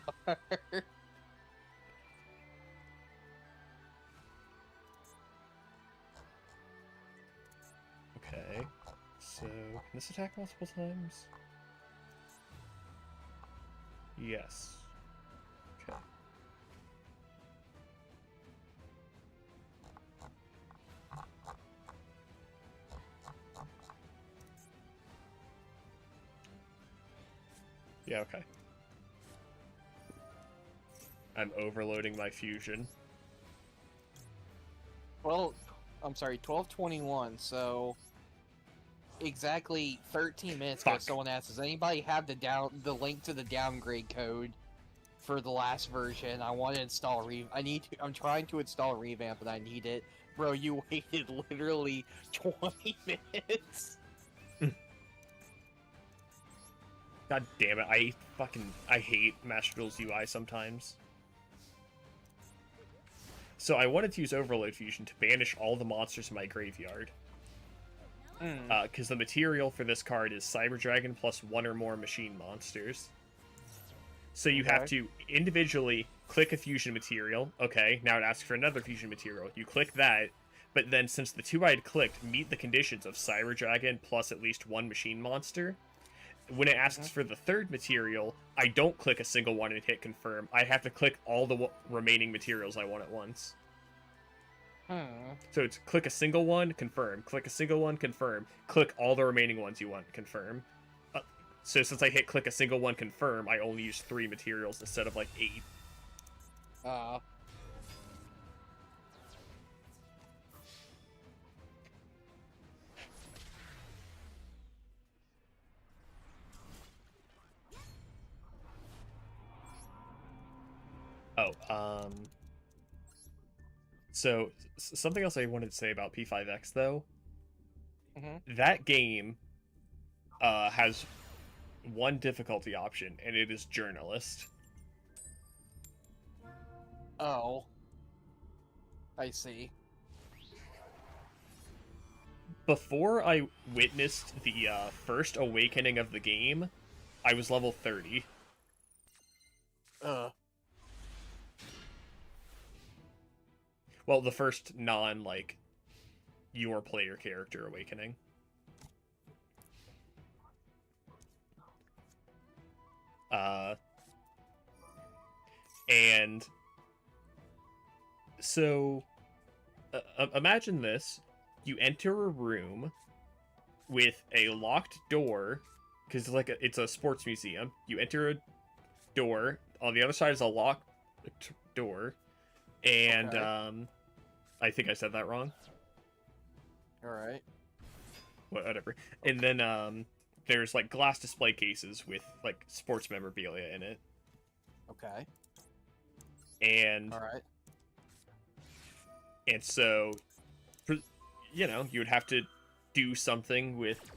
Okay. So, can this attack multiple times? Yes. Okay. Yeah, okay. I'm overloading my fusion. Well, I'm sorry, 12:21. So exactly 13 minutes ago, Fuck. someone asked, "Does anybody have the link to the downgrade code for the last version? I want to install I'm trying to install revamp, and I need it." Bro, you waited literally 20 minutes. God damn it, I hate Master Duel's UI sometimes. So I wanted to use Overload Fusion to banish all the monsters in my graveyard. Because the material for this card is Cyber Dragon plus one or more machine monsters. So you have to individually click a fusion material. Okay, now it asks for another fusion material. You click that, but then since the two I had clicked meet the conditions of Cyber Dragon plus at least one machine monster, when it asks for the third material, I don't click a single one and hit confirm. I have to click all the remaining materials I want at once. So it's click a single one, confirm. Click a single one, confirm. Click all the remaining ones you want, confirm. So since I hit click a single one, confirm, I only use 3 materials instead of like 8. So something else I wanted to say about P5X though. That game has one difficulty option, and it is journalist. Oh. I see. Before I witnessed the first awakening of the game, I was level 30. Well, the first non, your player character awakening. And so imagine this. You enter a room with a locked door, because it's a sports museum. You enter a door. On the other side is a locked door. And, I think I said that wrong. Alright. Whatever. And then, there's, glass display cases with, sports memorabilia in it. Okay. And... Alright. And so, you would have to do something with,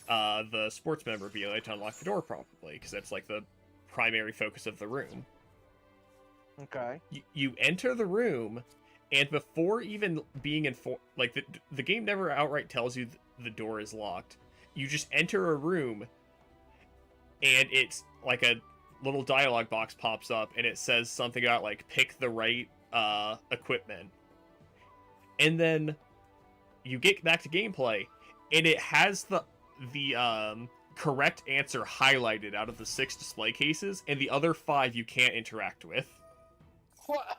the sports memorabilia to unlock the door properly, because that's, the primary focus of the room. Okay. You enter the room, and before even being informed, the game never outright tells you the door is locked. You just enter a room, and it's a little dialogue box pops up, and it says something about pick the right equipment, and then you get back to gameplay, and it has the correct answer highlighted out of the 6 display cases, and the other 5 you can't interact with. What?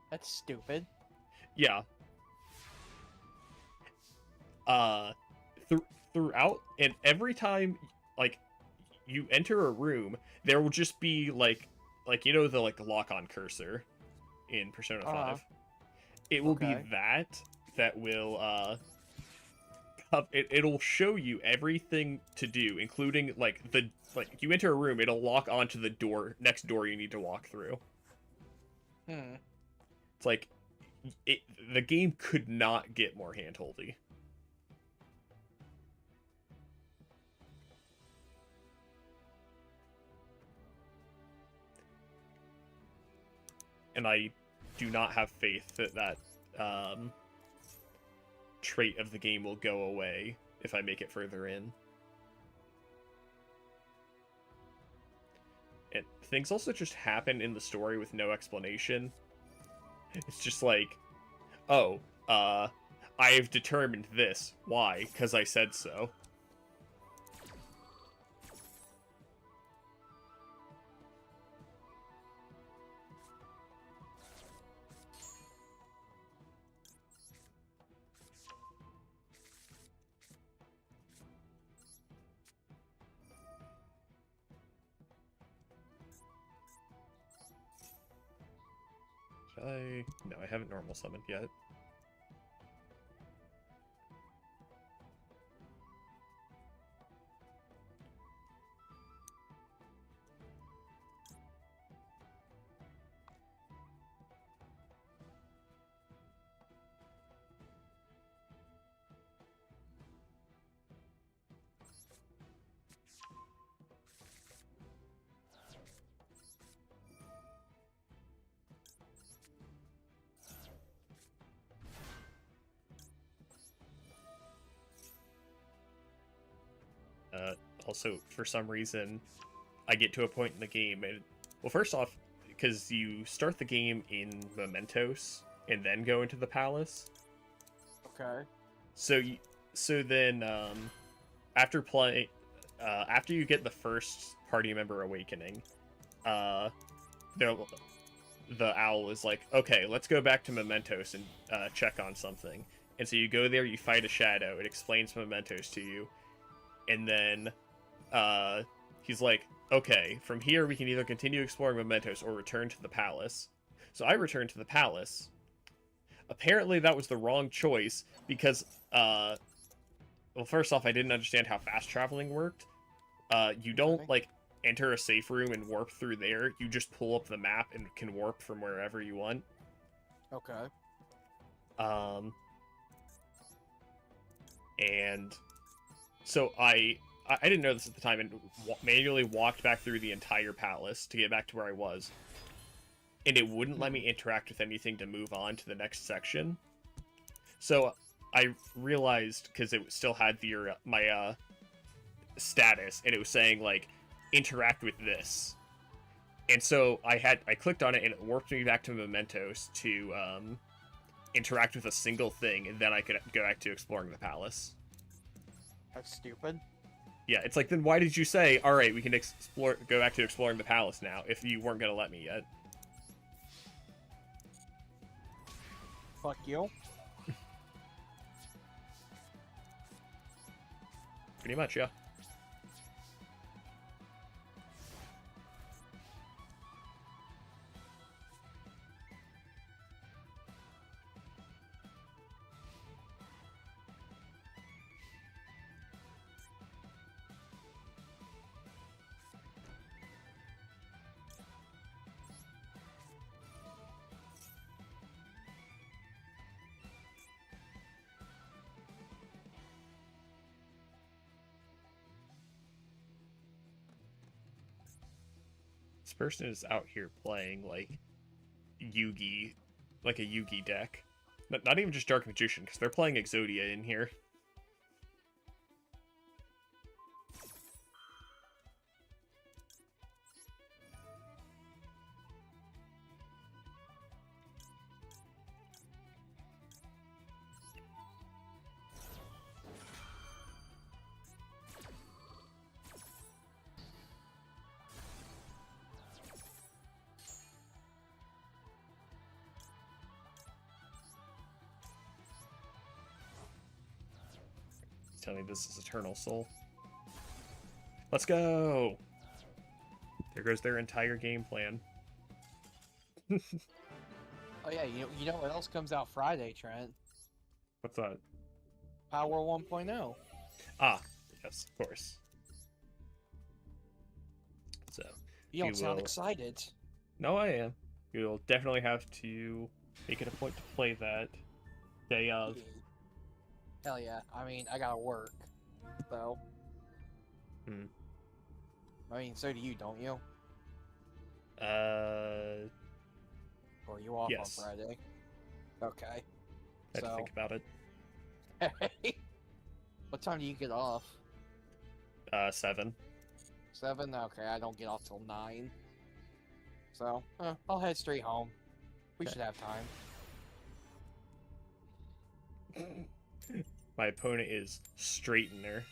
That's stupid. Yeah. Throughout, and every time, you enter a room, there will just be, the lock-on cursor in Persona 5. It will be that will, it'll show you everything to do, including, you enter a room, it'll lock onto the next door you need to walk through. It's the game could not get more handholdy. And I do not have faith that trait of the game will go away if I make it further in. And things also just happen in the story with no explanation. It's just like, oh, I've determined this. Why? Because I said so. No, I haven't normal summoned yet. Also, for some reason, I get to a point in the game, and well, first off, because you start the game in Mementos and then go into the palace. Okay. So then, after after you get the first party member awakening, the owl is like, okay, let's go back to Mementos and check on something. And so you go there, you fight a shadow, it explains Mementos to you, and then he's like, okay, from here we can either continue exploring Mementos or return to the palace. So I returned to the palace. Apparently that was the wrong choice because, well, first off, I didn't understand how fast traveling worked. You don't, like, enter a safe room and warp through there. You just pull up the map and can warp from wherever you want. Okay. And so I didn't know this at the time and manually walked back through the entire palace to get back to where I was. And it wouldn't let me interact with anything to move on to the next section. So I realized, because it still had my status, and it was saying, like, interact with this. And so I clicked on it, and it warped me back to Mementos to interact with a single thing, and then I could go back to exploring the palace. That's stupid. Yeah, it's like, then why did you say, all right, we can go back to exploring the palace now, if you weren't going to let me yet? Fuck you. Pretty much, yeah. This person is out here playing, like, Yugi, like a Yugi deck. Not even just Dark Magician, because they're playing Exodia in here. Tell me this is Eternal Soul. Let's go! There goes their entire game plan. Oh yeah, you know what else comes out Friday, Trent? What's that? Power 1.0. Ah, yes, of course. So, You don't sound will- excited. No, I am. You'll definitely have to make it a point to play that day of. Hell yeah. I mean, I gotta work, so. Hmm. I mean, so do you, don't you? Or are you off Yes. on Friday? Okay. I had to So, think about it. what time do you get off? 7. 7? Okay, I don't get off till 9. So, I'll head straight home. We Okay. should have time. My opponent is Straightener.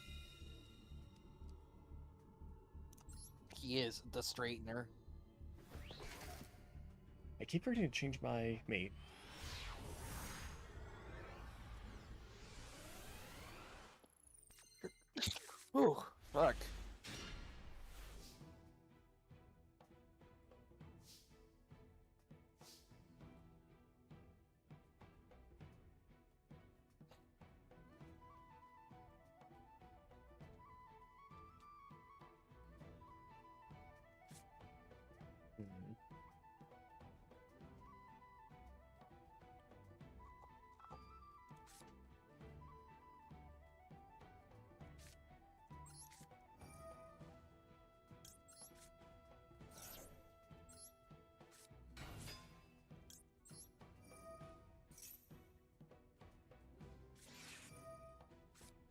He is the straightener. I keep forgetting to change my mate. Whew, fuck. Hmm.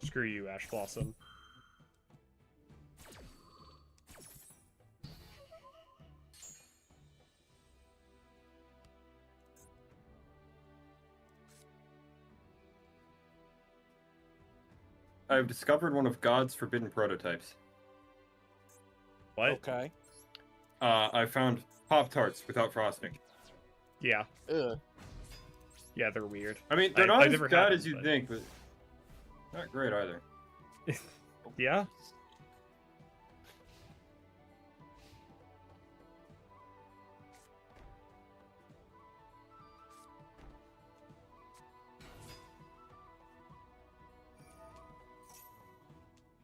Screw you, Ash Blossom. I've discovered one of God's forbidden prototypes. What? Okay. I found Pop-Tarts without frosting. Yeah. Ugh. Yeah, they're weird. I mean, they're I not as never had bad them, as you'd but- think, but not great either. Yeah?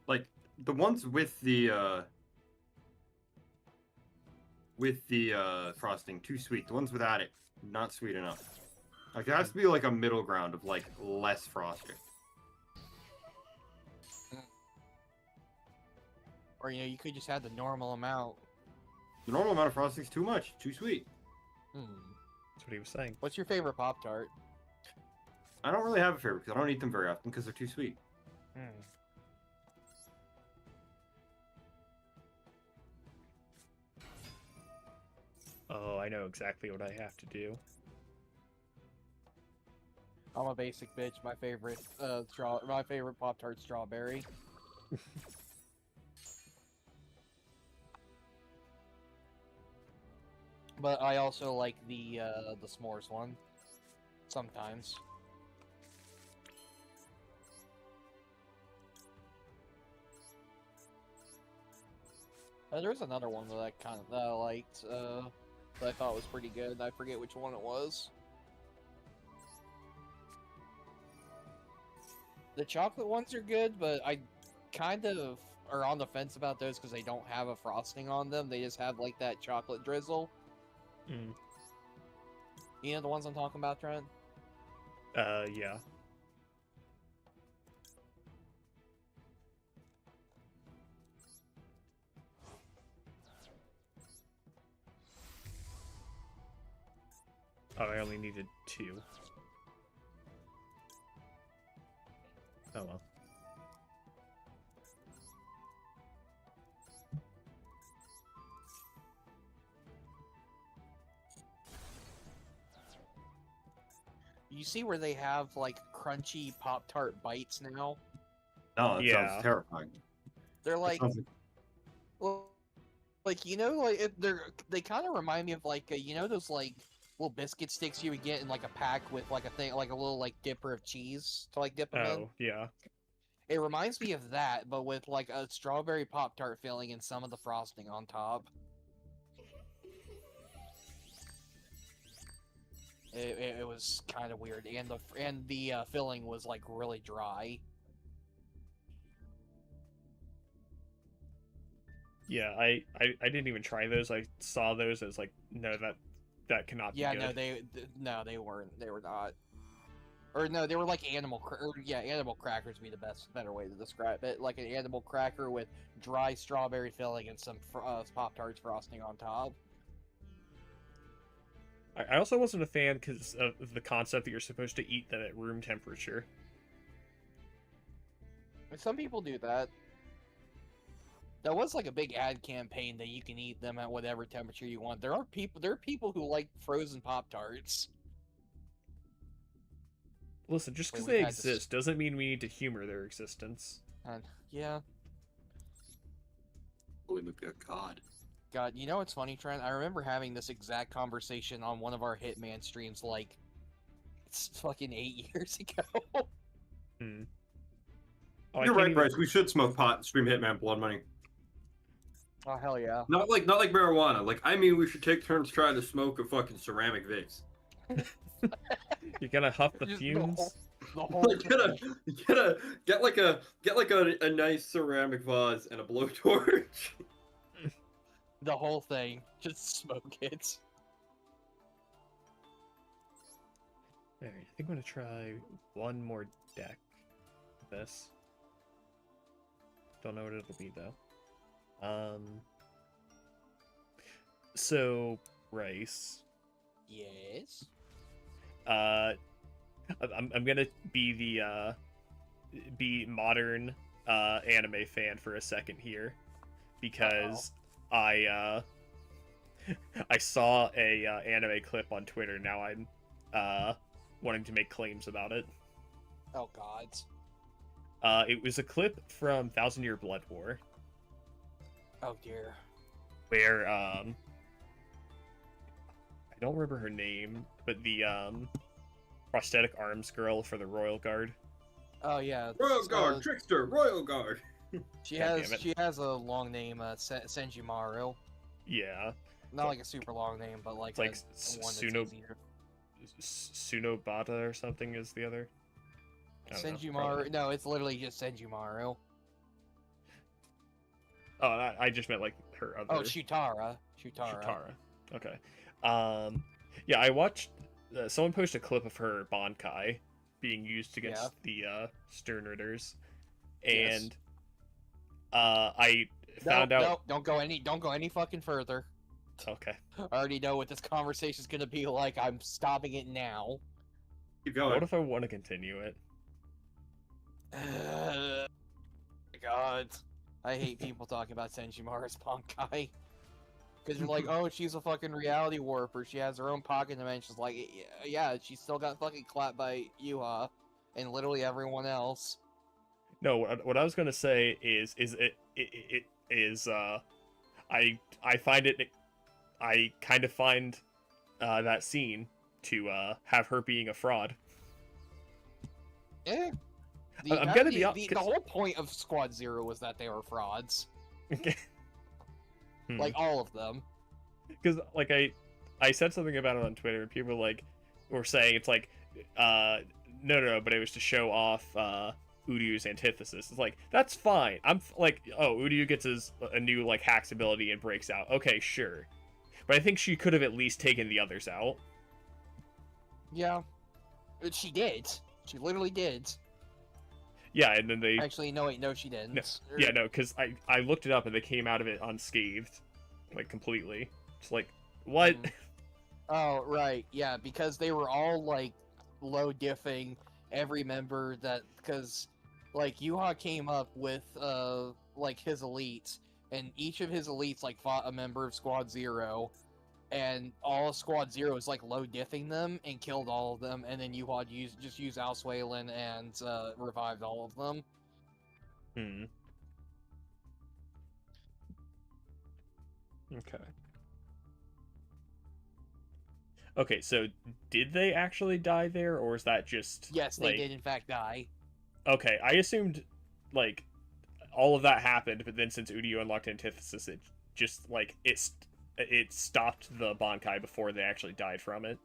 Like the ones with the frosting, too sweet. The ones without it, not sweet enough. Like there has to be like a middle ground of like less frosting. Or, you could just have the normal amount. The normal amount of frosting is too much, too sweet. Hmm. That's what he was saying. What's your favorite Pop-Tart? I don't really have a favorite because I don't eat them very often because they're too sweet. Hmm. Oh, I know exactly what I have to do. I'm a basic bitch. My favorite Pop-Tart strawberry. But I also like the s'mores one. Sometimes. There's another one that I liked, that I thought was pretty good. I forget which one it was. The chocolate ones are good, but I kind of are on the fence about those because they don't have a frosting on them. They just have like that chocolate drizzle. Mm. You know the ones I'm talking about, Trent? Yeah. Oh, I only needed 2. Oh well. You see where they have like crunchy Pop-Tart bites now? No, that Yeah. sounds terrifying. They're That like, sounds like- well, like they kind of remind me of like those like little biscuit sticks you would get in like a pack with like a thing like a little like dipper of cheese to like dip them in. Oh, yeah. It reminds me of that, but with like a strawberry Pop-Tart filling and some of the frosting on top. It was kind of weird, and the filling was like really dry. Yeah, I didn't even try those. I saw those as like, no, that cannot Yeah, be good. no, they weren't. They were not. Or no, they were like animal crackers would be the better way to describe it. Like an animal cracker with dry strawberry filling and some Pop-Tarts frosting on top. I also wasn't a fan because of the concept that you're supposed to eat them at room temperature. Some people do that. That was like a big ad campaign that you can eat them at whatever temperature you want. There are people who like frozen Pop-Tarts. Listen, just because We've they had this- exist doesn't mean we need to humor their existence. And yeah. Holy God. God, you know what's funny, Trent? I remember having this exact conversation on one of our Hitman streams, like, it's fucking 8 years ago. Hmm. Oh, I You're can't right, even- Bryce. We should smoke pot and stream Hitman Blood Money. Oh, hell yeah. Not like marijuana. Like, I mean, we should take turns trying to smoke a fucking ceramic vase. You're gonna huff the Just fumes? The whole Like, thing. get like a nice ceramic vase and a blowtorch. The whole thing. Just smoke it. Alright, I think I'm gonna try one more deck of this. Don't know what it'll be though. So Bryce, Yes. I'm gonna be the be modern anime fan for a second here, because I saw a anime clip on Twitter. Now I'm wanting to make claims about it. Oh, God. It was a clip from Thousand Year Blood War, Oh, dear. where I don't remember her name, but the prosthetic arms girl for the Royal Guard. Oh, yeah. Royal so Guard, Trickster, Royal Guard. She God has damn it. she has a long name, Senjimaru. Yeah, Not like a super long name, but like it's like one that's Suno easier. Sunobata or something is the other. I don't know, Senjumaru. probably. No, it's literally just Senjumaru. Oh, I just meant like her other. Oh, Shutara. Shitara. Okay. Yeah, I watched. Someone posted a clip of her Bankai being used against the Sternritters, Yes. and I found out. No, don't go any fucking further. Okay. I already know what this conversation's gonna be like. I'm stopping it now. Keep going. What if I want to continue it? God, I hate people talking about Senjimaru's Bankai. Because you're like, oh, she's a fucking reality warper. She has her own pocket dimensions. Like, yeah, she still got fucking clapped by Yuha and literally everyone else. No, what I was gonna say is it is I find it, I kind of find that scene to have her being a fraud. Eh. I'm gonna be the whole point of Squad Zero was that they were frauds. Like, all of them. Because like I said something about it on Twitter, and people were saying it's like no, but it was to show off Uryu's antithesis. It's like, that's fine. Uryu gets a new like hacks ability and breaks out. Okay, sure, but I think she could have at least taken the others out. Yeah. She did. She literally did. Yeah, and then they Actually, no, wait, no, she didn't. no, because I looked it up and they came out of it unscathed, like completely. It's like, what? Oh, right, yeah, because they were all, like, low diffing every member that, because, like, Yuha came up with, like, his elites, and each of his elites, like, fought a member of Squad Zero, and all of Squad Zero was, like, low diffing them and killed all of them, and then Yuha just used Auswalen and, revived all of them. Okay. Okay, so did they actually die there, or is that just Yes, they like... did, in fact, die. Okay, I assumed like all of that happened, but then since Uryu unlocked Antithesis, it just like it stopped the Bankai before they actually died from it.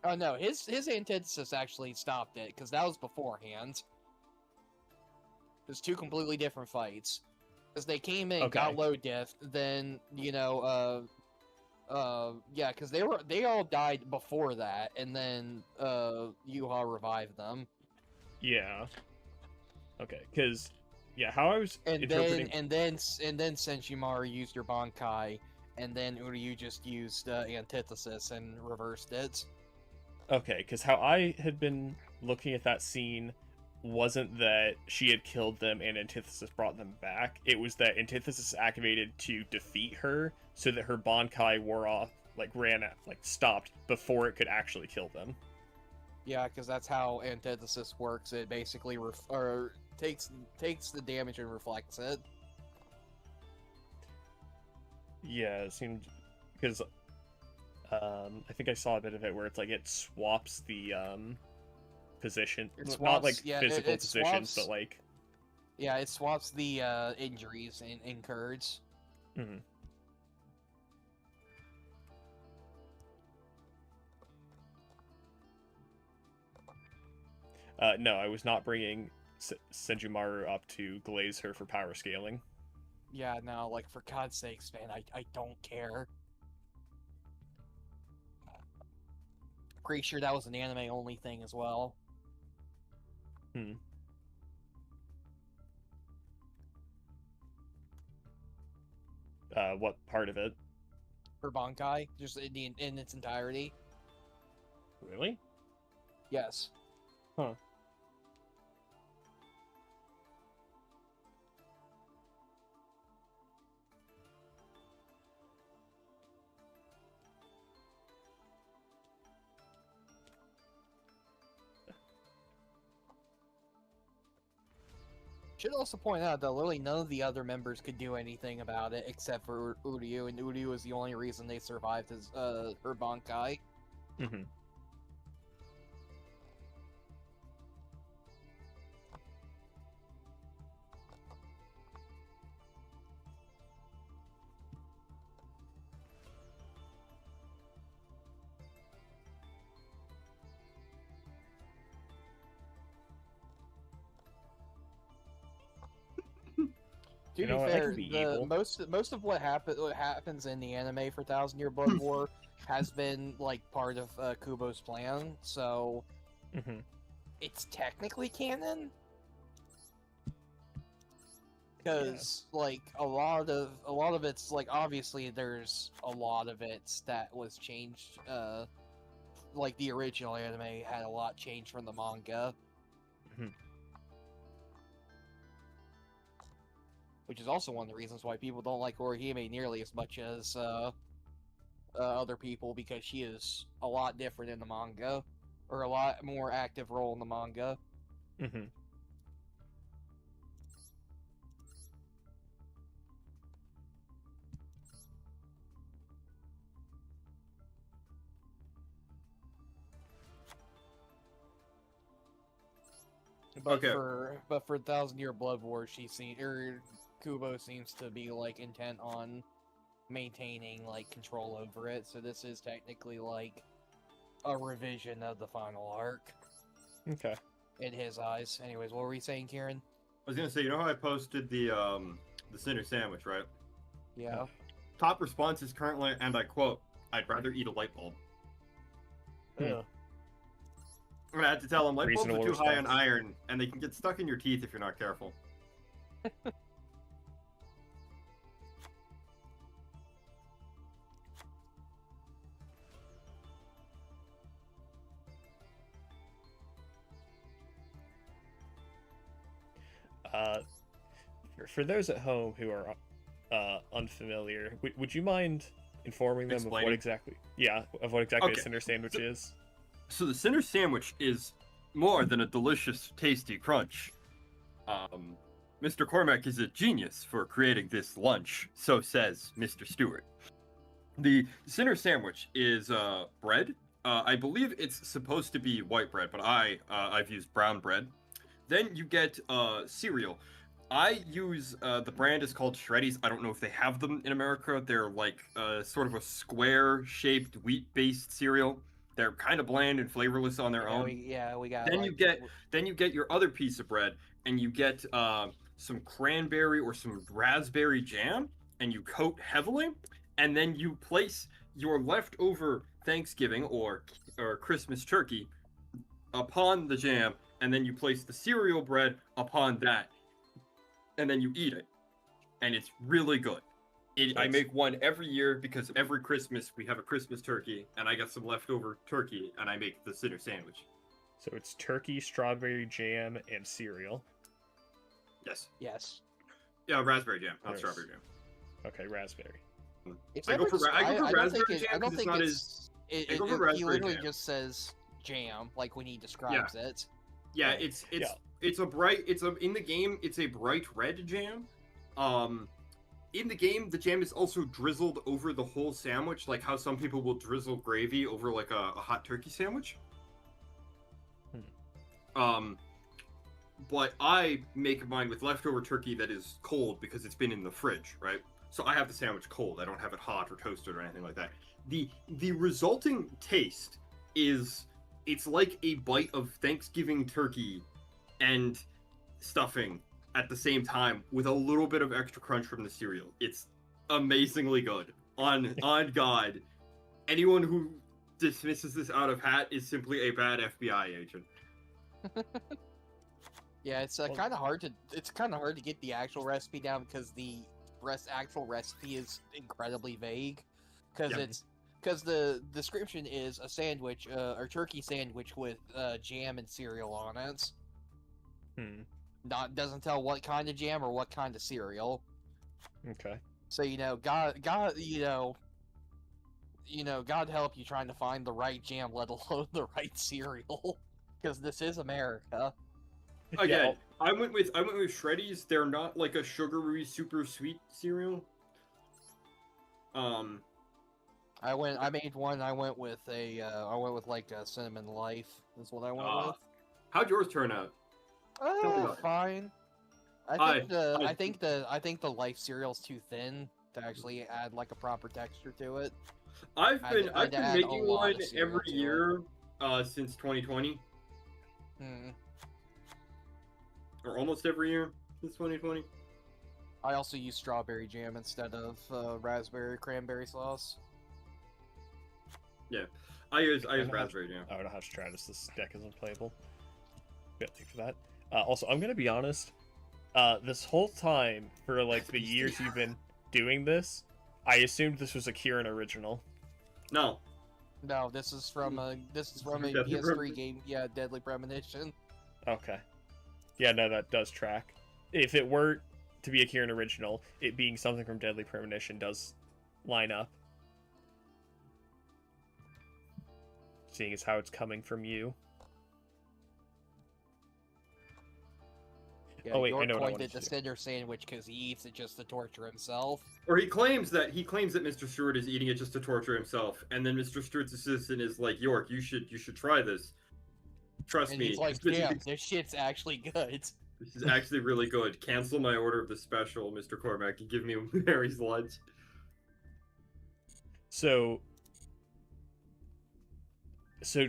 Oh no, his antithesis actually stopped it, because that was beforehand. There's two completely different fights. Because they came in, Okay. got low diff, then, you know, Yeah, because they all died before that, and then Yuha revived them, Yeah. Okay, because yeah, how I was and interpreting. then Senshimaro used your Bankai, and then Uryu just used Antithesis and reversed it. Okay, because how I had been looking at that scene wasn't that she had killed them and Antithesis brought them back. It was that Antithesis activated to defeat her so that her Bankai wore off, like ran out, like stopped before it could actually kill them. Yeah, because that's how Antithesis works. It basically takes the damage and reflects it. Yeah, it seemed because I think I saw a bit of it where it's like it swaps the position, not like physical it positions, swaps, but like yeah, it swaps the injuries incurred. mhm. No, I was not bringing Senjumaru up to glaze her for power scaling. Yeah, no, like for God's sakes, man, I don't care. Pretty sure that was an anime only thing as well. Hmm. What part of it? For Bankai, just in its entirety. Really? Yes. Huh. Should also point out that literally none of the other members could do anything about it except for Uryu, and Uryu was the only reason they survived his her Bankai. Mm-hmm. To You be know what? I fair, can be the evil. most of what happens in the anime for Thousand Year Blood War has been like part of Kubo's plan, so Mm-hmm. it's technically canon. Yeah. Because like a lot of it's like obviously there's a lot of it that was changed. Like the original anime had a lot changed from the manga. Mhm. Which is also one of the reasons why people don't like Orihime nearly as much as other people, because she is a lot different in the manga, or a lot more active role in the manga. Mm-hmm. But Okay. for Thousand Year Blood War, Kubo seems to be like intent on maintaining like control over it. So this is technically like a revision of the final arc Okay. in his eyes. Anyways, what were we saying, Kieran? I was gonna say, you know how I posted the Cinder sandwich, right? Yeah. Top response is currently, and I quote, "I'd rather eat a light bulb." Ugh. And I had to tell them light bulbs are Reasonable too high on response. iron, and they can get stuck in your teeth if you're not careful. Uh, for those at home who are unfamiliar, would you mind informing them of what Explaining? exactly? Yeah, of what exactly Okay. a cinder sandwich So- is. So the Cinder sandwich is more than a delicious, tasty crunch. Mr. Cormac is a genius for creating this lunch, so says Mr. Stewart. The Cinder sandwich is bread. I believe it's supposed to be white bread, but I've used brown bread. Then you get cereal. I use the brand is called Shreddies. I don't know if they have them in America. They're like sort of a square-shaped wheat-based cereal. They're kind of bland and flavorless on their own. We got. Then like, you get your other piece of bread, and you get some cranberry or some raspberry jam, and you coat heavily, and then your leftover Thanksgiving or Christmas turkey upon the jam, and then you place the cereal bread upon that, and then you eat it, and it's really good. I make one every year because every Christmas we have a Christmas turkey, and I got some leftover turkey, and I make the Sinner sandwich. So it's turkey, strawberry jam, and cereal. Yes. Yes. Yeah, raspberry jam, not Nice. strawberry jam. Okay, raspberry. It's I go never for I don't raspberry think jam I don't because it's think not it's. I go for He raspberry literally jam. just says jam, like when he describes it. Yeah, Right. it's a bright in the game it's a bright red jam. In the game the jam is also drizzled over the whole sandwich, like how some people will drizzle gravy over like a hot turkey sandwich. But I make mine with leftover turkey that is cold because it's been in the fridge, right? So I have the sandwich cold. I don't have it hot or toasted or anything like that. The resulting taste is it's like a bite of Thanksgiving turkey and stuffing at the same time with a little bit of extra crunch from the cereal. It's amazingly good. On God. Anyone who dismisses this out of hat is simply a bad FBI agent. Yeah, it's Well- kind of hard to get the actual recipe down because the actual recipe is incredibly vague. Because Yeah. because the description is a sandwich, or turkey sandwich with jam and cereal on it. Hmm. Doesn't tell what kind of jam or what kind of cereal. Okay. So God, God help you trying to find the right jam, let alone the right cereal, because this is America. Again, I went with Shreddies. They're not like a sugary, super sweet cereal. I made one. I went with like a cinnamon life. Is what I went with. How'd yours turn out? Tell me about it. Fine. I think the life cereal's too thin to actually add like a proper texture to it. I've I been had to add a making lot one of cereal every to year since 2020, Hmm. or almost every year since 2020. I also use strawberry jam instead of raspberry cranberry sauce. I use know how- raspberry jam. I don't know how Stratus this deck is unplayable. Yeah, thanks for that. Also, I'm gonna be honest. This whole time, for like the years you've been doing this, I assumed this was a Kieran original. No, No, this is from a Deadly PS3 Premonition. game. Yeah, Deadly Premonition. Okay. Yeah, no, that does track. If it were to be a Kieran original, it being something from Deadly Premonition does line up. Seeing as how it's coming from you. Yeah, Oh, wait, I York know what I coined wanted it to the do. Cinder sandwich because he eats it just to torture himself. or he claims that Mr. Stewart is eating it just to torture himself, and then Mr. Stewart's assistant is like, York, you should try this. Trust And me. he's like, damn, this shit's actually good. This is actually really good. Cancel my order of the special, Mr. Cormac, and give me Mary's lunch. So, so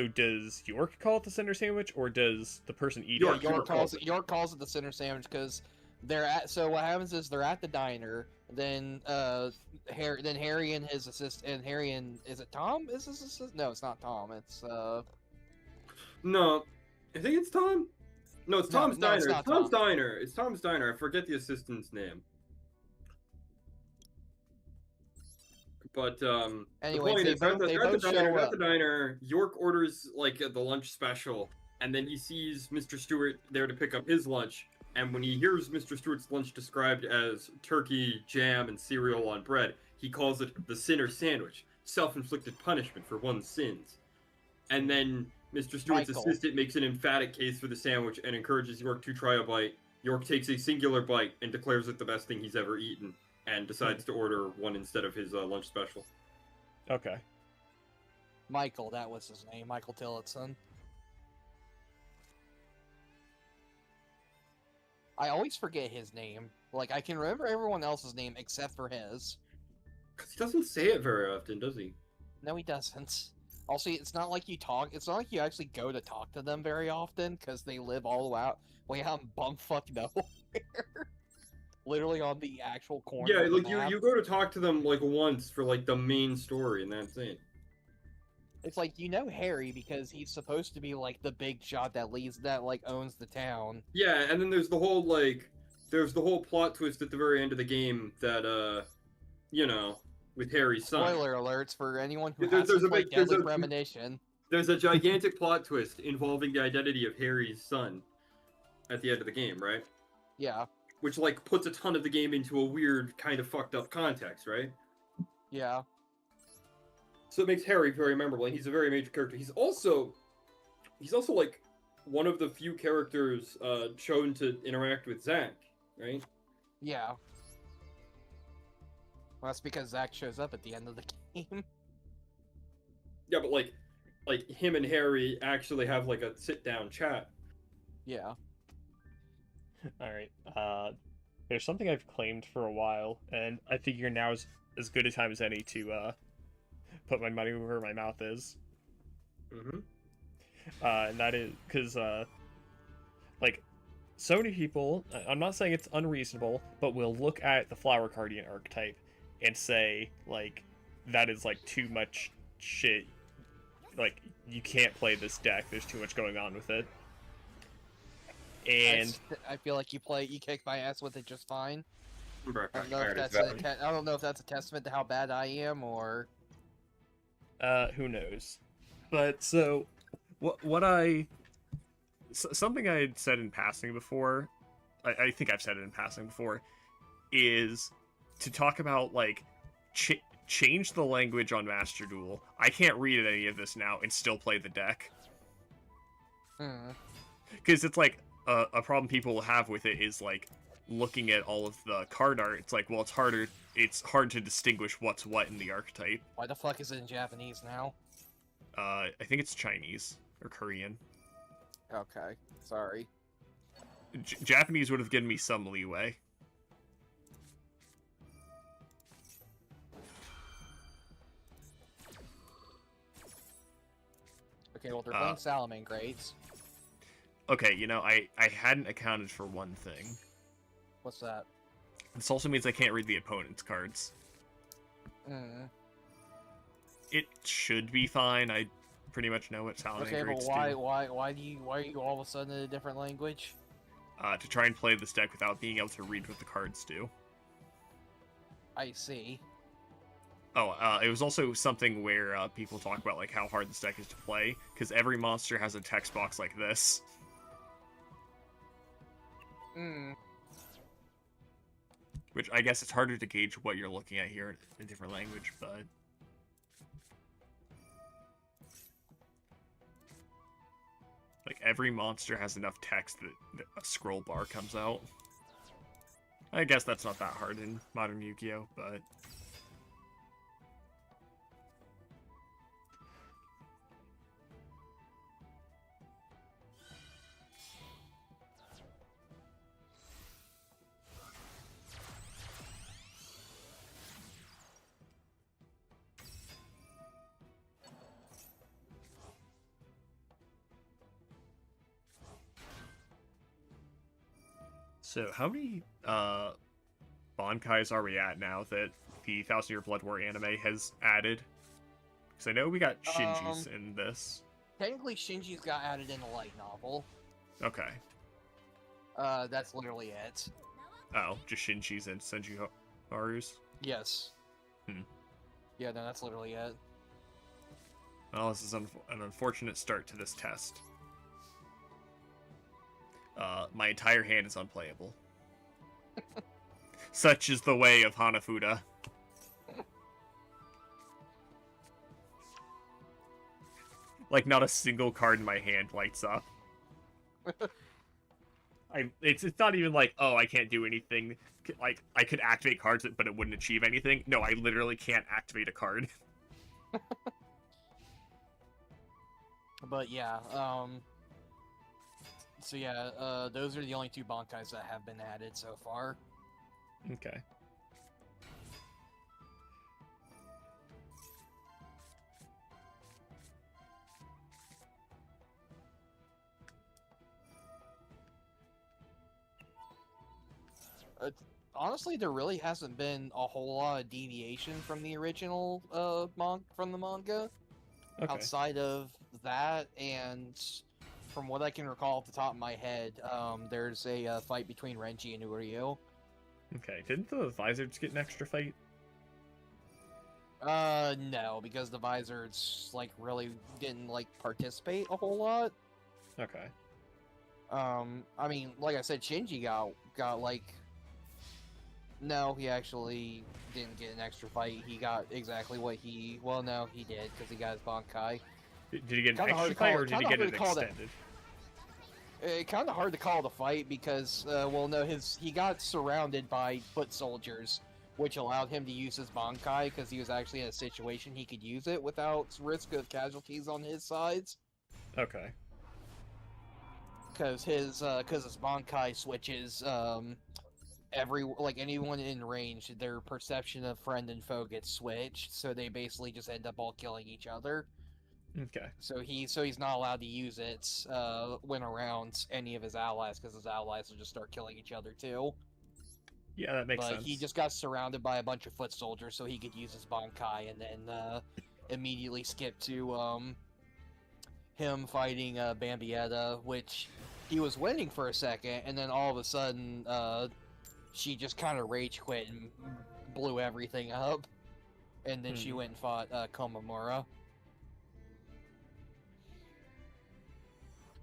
does York call it the Cinder Sandwich, or does the person eating York, it? York calls calls it the Cinder sandwich because they're at. So what happens is they're at the diner. Then Harry and his assistant, is it Tom? Is his assistant? No, it's not Tom. It's No, I think it's Tom. No, it's No, Tom's no, it's Diner. not It's Tom's Tom. Diner. It's Tom's Diner. I forget the assistant's name. But Anyways, the point they is, they're both at show the diner. York orders like the lunch special, and then he sees Mr. Stewart there to pick up his lunch. And when he hears Mr. Stewart's lunch described as turkey, jam, and cereal on bread, he calls it the Sinner Sandwich, self-inflicted punishment for one's sins. And then Mr. Stewart's Michael. assistant makes an emphatic case for the sandwich and encourages York to try a bite. York takes a singular bite and declares it the best thing he's ever eaten, and decides to order one instead of his lunch special. Okay. Michael. That was his name, Michael Tillotson. I always forget his name. Like I can remember everyone else's name except for his. 'Cause he doesn't say it very often, does he? No, he doesn't. Also, it's not like you talk. It's not like you actually go to talk to them very often because they live all the way out in bumfuck nowhere. literally on the actual corner Yeah, of the like map. you go to talk to them like once for like the main story, and that's it. It's like Harry because he's supposed to be like the big shot that like owns the town. Yeah, and then there's the whole plot twist at the very end of the game that you know, with Harry's son. Spoiler alerts for anyone who There's hasn't a played big there's Deadly a Premonition. there's a gigantic plot twist involving the identity of Harry's son at the end of the game, right? Yeah, Which like puts a ton of the game into a weird kind of fucked up context, right? yeah. So it makes Harry very memorable, and he's a very major character. He's also like one of the few characters shown to interact with Zack, right? Yeah. Well, that's because Zack shows up at the end of the game. Yeah, but like him and Harry actually have like a sit down chat. Yeah. All right. There's something I've claimed for a while, and I figure now is as good a time as any to put my money where my mouth is. Mm-hmm. And that is because like so many people. I'm not saying it's unreasonable, but will look at the Flower Guardian archetype and say like that is like too much shit. Like you can't play this deck. There's too much going on with it. And I feel like you kick my ass with it just fine. I don't know if Alright, that's I don't know if that's a testament to how bad I am or. who knows? But so, something I had said in passing before, I think I've said it in passing before, is to talk about like change the language on Master Duel. I can't read any of this now and still play the deck. Because it's like a problem people will have with it is like looking at all of the card art. It's like, well, it's hard to distinguish what's what in the archetype. Why the fuck is it in Japanese now? I think it's Chinese or Korean. Okay, sorry. Japanese would have given me some leeway. Okay, well they're playing Salamangreats. Okay, I hadn't accounted for one thing. What's that? This also means I can't read the opponent's cards. It should be fine. I pretty much know what Salamangreats Okay, but do. why are you all of a sudden in a different language? To try and play this deck without being able to read what the cards do. I see. Oh, it was also something where people talk about like how hard this deck is to play, because every monster has a text box like this. Which I guess it's harder to gauge what you're looking at here in a different language, but... like, every monster has enough text that a scroll bar comes out. I guess that's not that hard in modern Yu-Gi-Oh, but... So, how many Bankais are we at now that the Thousand Year Blood War anime has added? Because I know we got Shinji's in this. Technically, Shinji's got added in a light novel. Okay. That's literally it. Oh, just Shinji's and Senjuharu's? Yes. Hmm. Yeah, no, that's literally it. Well, this is an unfortunate start to this test. My entire hand is unplayable. Such is the way of Hanafuda. Like, not a single card in my hand lights up. It's not even like, oh, I can't do anything. Like, I could activate cards, but it wouldn't achieve anything. No, I literally can't activate a card. But yeah, so yeah, those are the only two Bankais that have been added so far. Okay. honestly, there really hasn't been a whole lot of deviation from the original from the manga. Okay. Outside of that, and from what I can recall off the top of my head, there's a fight between Renji and Uryu. Okay. Didn't the Visors get an extra fight? No, because the Visors like really didn't like participate a whole lot. Okay. I mean, like I said, Shinji got like. No, he actually didn't get an extra fight. He got exactly what he. Well, no, he did because he got his Bankai. Did he get an Kinda hard extra to call fight, it- or did he kinda get hard it to call that. extended? Kind of hard to call it a fight because, well, no, he got surrounded by foot soldiers, which allowed him to use his Bankai because he was actually in a situation he could use it without risk of casualties on his sides. Okay. Because his Bankai switches, anyone in range, their perception of friend and foe gets switched, so they basically just end up all killing each other. Okay. So he's not allowed to use it when around any of his allies because his allies will just start killing each other too. Yeah, that makes But sense. he just got surrounded by a bunch of foot soldiers, so he could use his Bankai and then immediately skip to him fighting Bambietta, which he was winning for a second, and then all of a sudden she just kind of rage quit and blew everything up, and then she went and fought Komamura,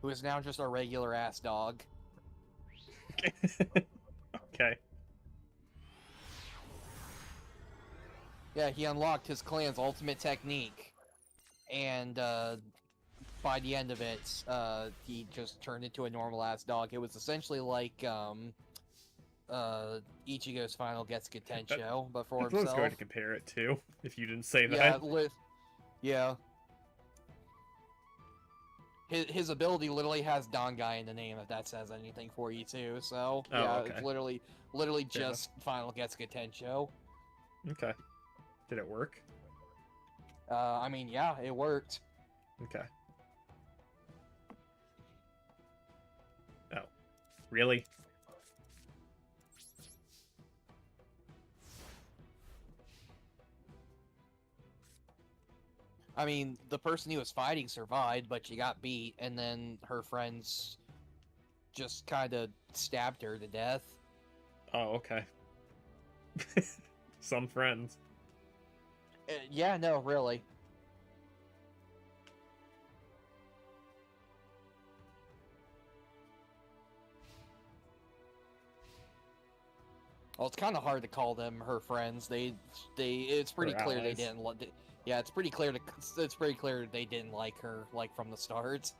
who is now just a regular ass dog. Okay. Yeah, he unlocked his clan's ultimate technique, and by the end of it, he just turned into a normal ass dog. It was essentially like Ichigo's final Getsuga Tensho, but for That's what I was himself. going to compare it to, if you didn't say Yeah, that. yeah. His ability literally has Dangai in the name, if that says anything for you too. So Oh, yeah, okay. it's literally Fair just final Getsuga Tensho. Okay. Did it work? I mean, yeah, it worked. Okay. Oh. Really? I mean, the person he was fighting survived, but she got beat, and then her friends just kind of stabbed her to death. Oh, okay. Some friends. Yeah, no, really. Well, it's kind of hard to call them her friends. It's pretty Her clear they allies. didn't. Yeah, it's pretty clear they didn't like her, like from the start.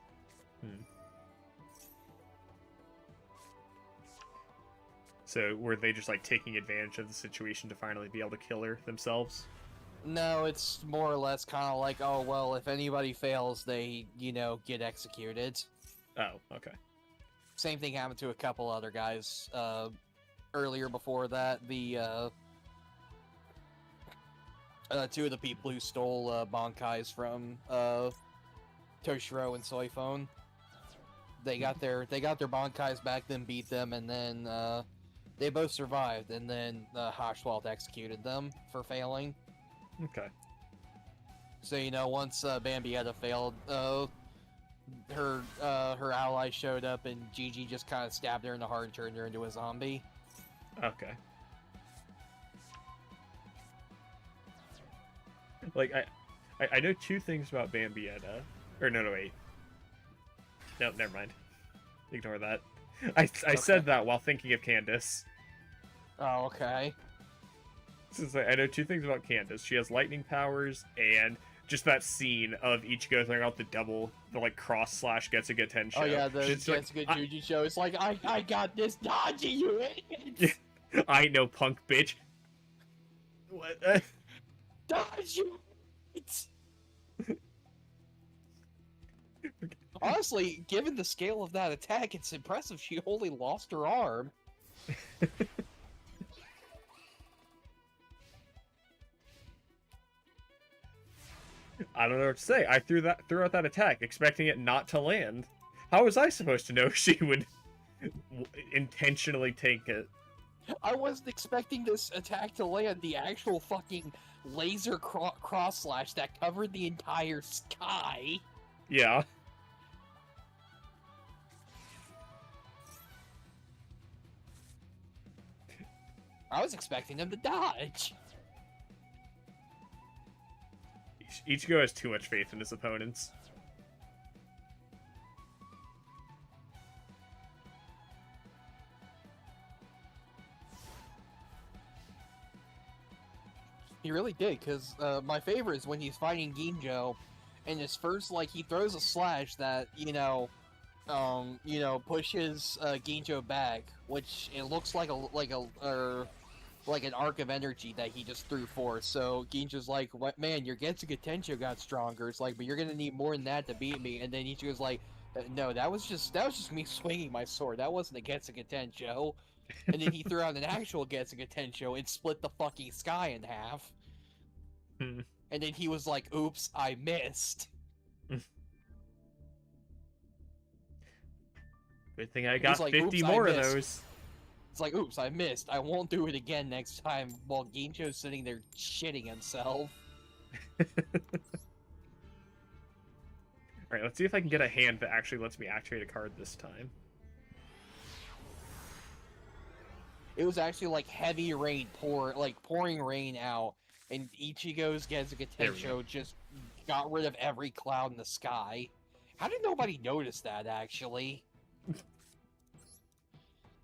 So were they just like taking advantage of the situation to finally be able to kill her themselves? No, it's more or less kind of like, oh well, if anybody fails, they get executed. Oh, okay. Same thing happened to a couple other guys earlier before that. The two of the people who stole Bankais from Toshiro and Soifone, they got their Bankais back, then beat them, and then they both survived, and then Hashwalt executed them for failing. Okay. So once Bambietta failed, her ally showed up, and Gigi just kind of stabbed her in the heart and turned her into a zombie. Okay. Like, I know two things about Bambietta. Or, no, wait. No, never mind. Ignore that. I said that while thinking of Candace. Oh, okay. I know two things about Candace. She has lightning powers, and just that scene of Ichigo throwing out the like cross/Getsuga Tensho. Oh yeah, the She's like, Getsuga Juji show. It's like, I got this, dodgy, you idiot! I know, punk bitch. What? Dodge, you idiot! Honestly, given the scale of that attack, it's impressive she only lost her arm. I don't know what to say. I threw out that attack, expecting it not to land. How was I supposed to know she would intentionally take it? I wasn't expecting this attack to land the actual fucking laser cross slash that covered the entire sky. Yeah. I was expecting him to dodge. Ichigo has too much faith in his opponents. He really did, because my favorite is when he's fighting Ginjo, and his first, like, he throws a slash that, pushes Ginjo back, which it looks like an arc of energy that he just threw forth. So Ginjo's like, "What, man? Your Getsuga Tensho got stronger." It's like, but you're gonna need more than that to beat me. And then Ichigo's like, "No, that was just me swinging my sword. That wasn't a Getsuga Tensho." And then he threw out an actual Getsuga Tensho and split the fucking sky in half. Hmm. And then he was like, "Oops, I missed." Good thing I got like, 50 "Oops, I more of missed." those. It's like, "Oops, I missed. I won't do it again next time." While Gincho's sitting there shitting himself. Alright, let's see if I can get a hand that actually lets me activate a card this time. It was actually like heavy rain pouring rain out, and Ichigo's Getsuga There we go. Tensho just got rid of every cloud in the sky. How did nobody notice that, actually?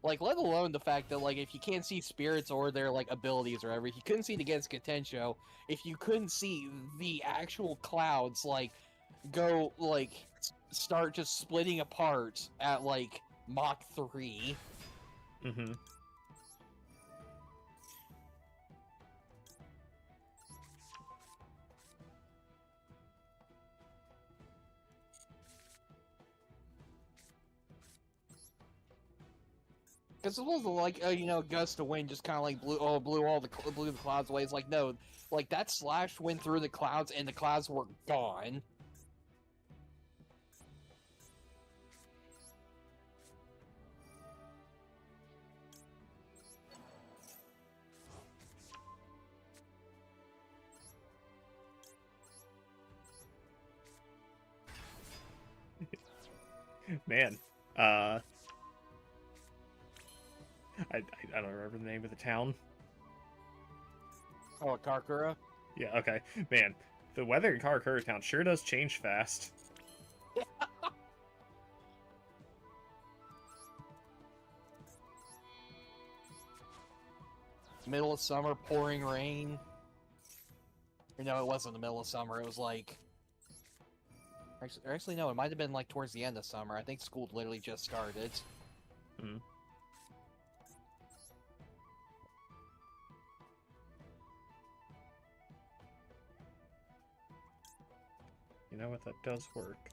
Like, let alone the fact that, like, if you can't see spirits or their, like, abilities or whatever, if you couldn't see the Getsuga Tensho, if you couldn't see the actual clouds, like, go, like, start just splitting apart at, like, Mach 3. Mm-hmm. Because it wasn't like, a gust of wind just kind of like blew the clouds away. It's like, no, like that slash went through the clouds and the clouds were gone. Man, I don't remember the name of the town. Oh, Karakura? Yeah, okay. Man, the weather in Karakura town sure does change fast. Middle of summer, pouring rain. Or no, it wasn't the middle of summer. It was like... Actually, no, it might have been like towards the end of summer. I think school literally just started. Hmm. You know what? That does work.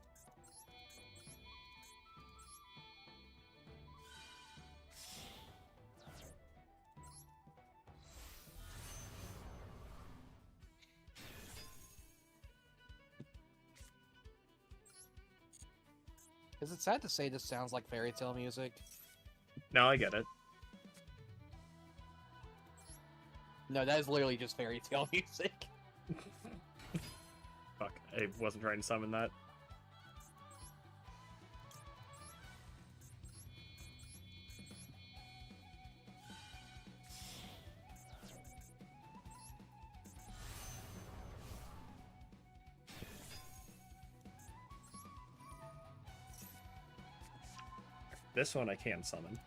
Is it sad to say this sounds like fairy tale music? No, I get it. No, that is literally just fairy tale music. Fuck, I wasn't trying to summon that. This one I can summon.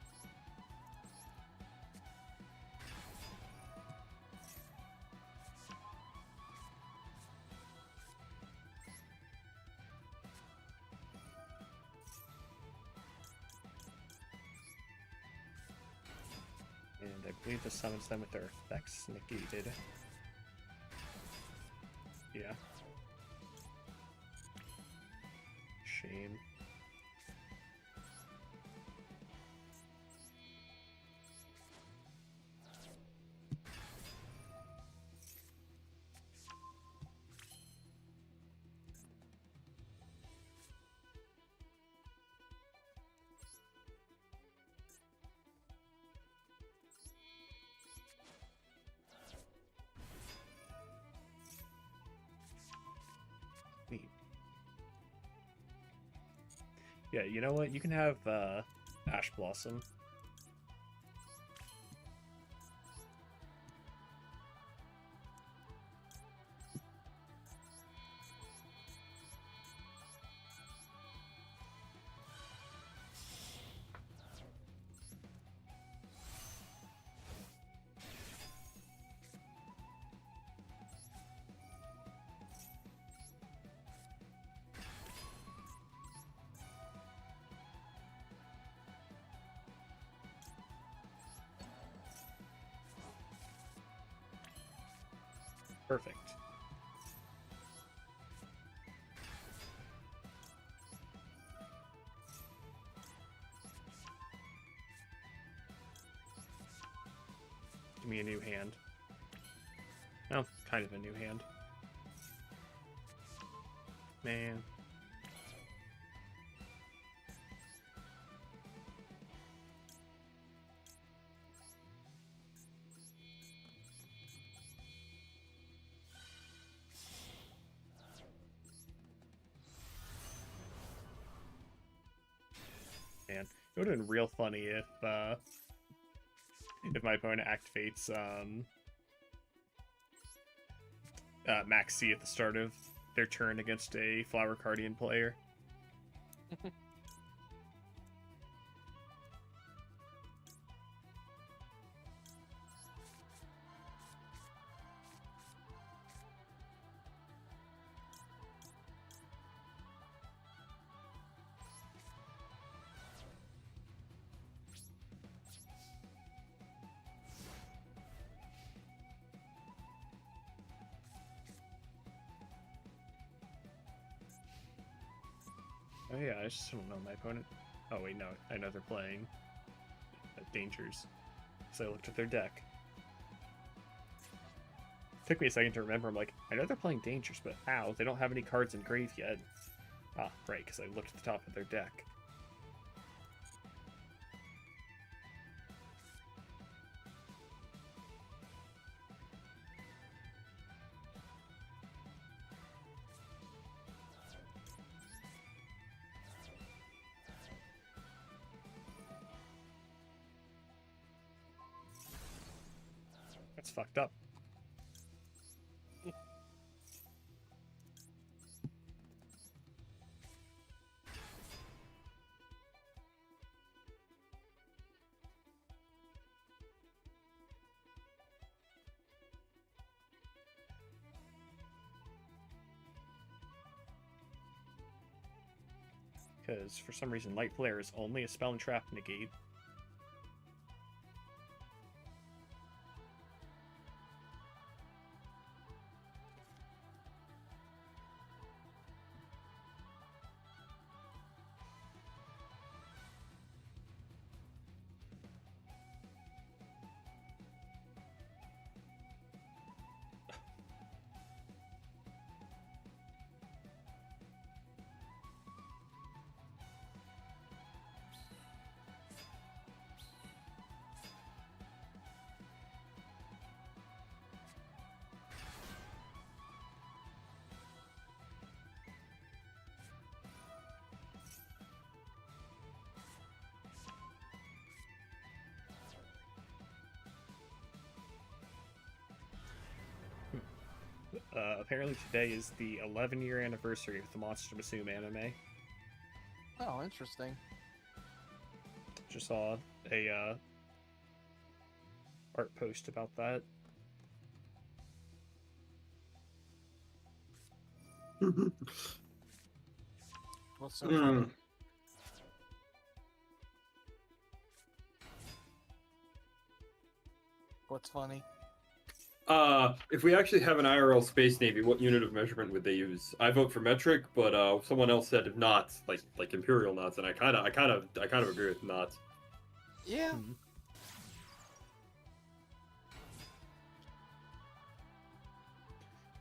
And I believe this summons them with their effects negated. Yeah. Shame. Yeah, you know what? You can have Ash Blossom. Perfect. Give me a new hand. Oh, kind of a new hand. Man. Man, it would have been real funny if my opponent activates Max C at the start of their turn against a Flower Guardian player. Oh yeah, I just don't know my opponent. Oh wait, no, I know they're playing Dangers. So I looked at their deck. Took me a second to remember. I'm like, I know they're playing Dangers, but how? They don't have any cards in grave yet. Ah, right, because I looked at the top of their deck. That's fucked up. Because for some reason, Light Flare is only a spell and trap negate. Apparently today is the 11-year anniversary of the Monster Musume anime. Oh, interesting. Just saw a art post about that. What's so funny? What's funny? If we actually have an IRL Space Navy, what unit of measurement would they use? I vote for metric, but someone else said if knots, like imperial knots, and I kind of agree with knots. Yeah. Hmm.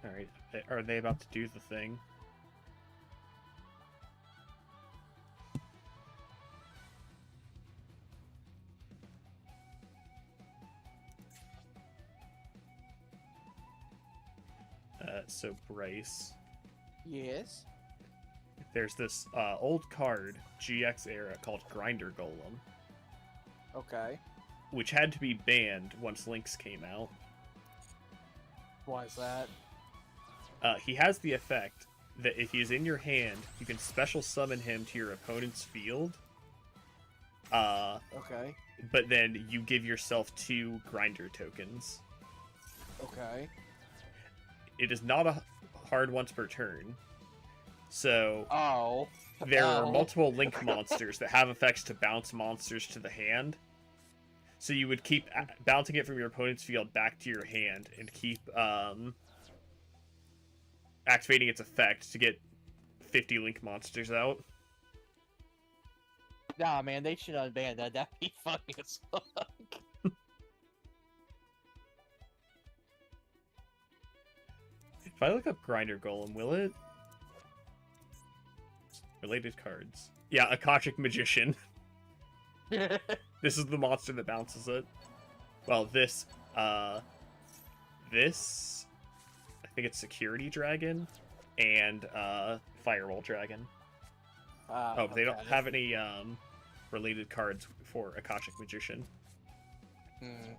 All right, are they about to do the thing? So Bryce, Yes. there's this old card, GX era, called Grinder Golem, Okay. which had to be banned once Lynx came out. Why is that? He has the effect that if he's in your hand, you can special summon him to your opponent's field. Okay. But then you give yourself 2 Grinder tokens. Okay. It is not a hard once per turn. So Oh. there are Oh. multiple Link monsters that have effects to bounce monsters to the hand. So you would keep bouncing it from your opponent's field back to your hand and keep activating its effect to get 50 Link monsters out. Nah, man, they should unban that. That'd be funny as fuck. If I look up Grinder Golem, will it? Related cards. Yeah, Akashic Magician. This is the monster that bounces it. Well, this, I think it's Security Dragon and, Firewall Dragon. Oh, but they don't Okay. have any, related cards for Akashic Magician. Hmm.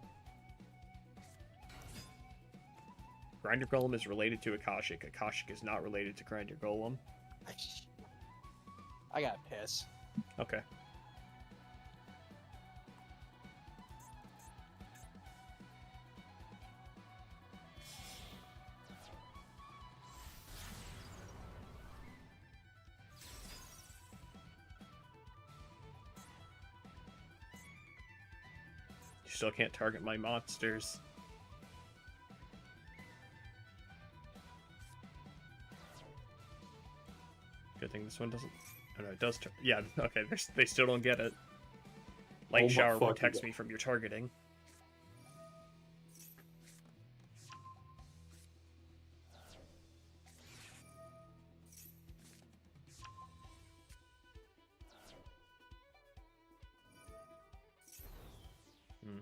Grinder Golem is related to Akashic. Akashic is not related to Grinder Golem. I got piss. Okay. You still can't target my monsters. Good thing this one doesn't. Oh no, it does. Yeah, okay. They still don't get it. Light Oh my shower fucking protects God. me from your targeting. Hmm.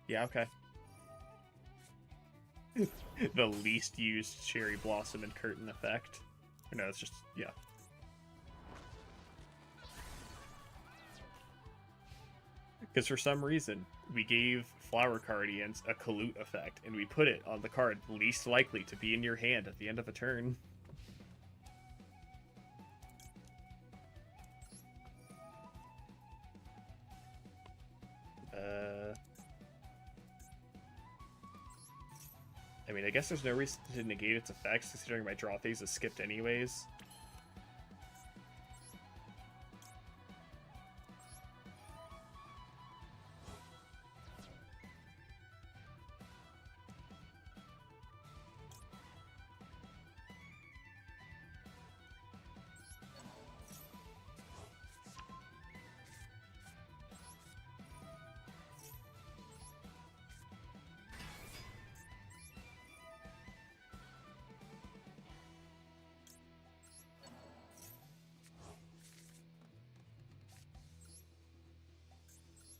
Yeah, okay. The least used Cherry Blossom and Curtain effect. Or no, it's just, yeah. Because for some reason, we gave Flower Guardians a Colute effect, and we put it on the card least likely to be in your hand at the end of a turn. I mean, I guess there's no reason to negate its effects, considering my draw phase is skipped anyways.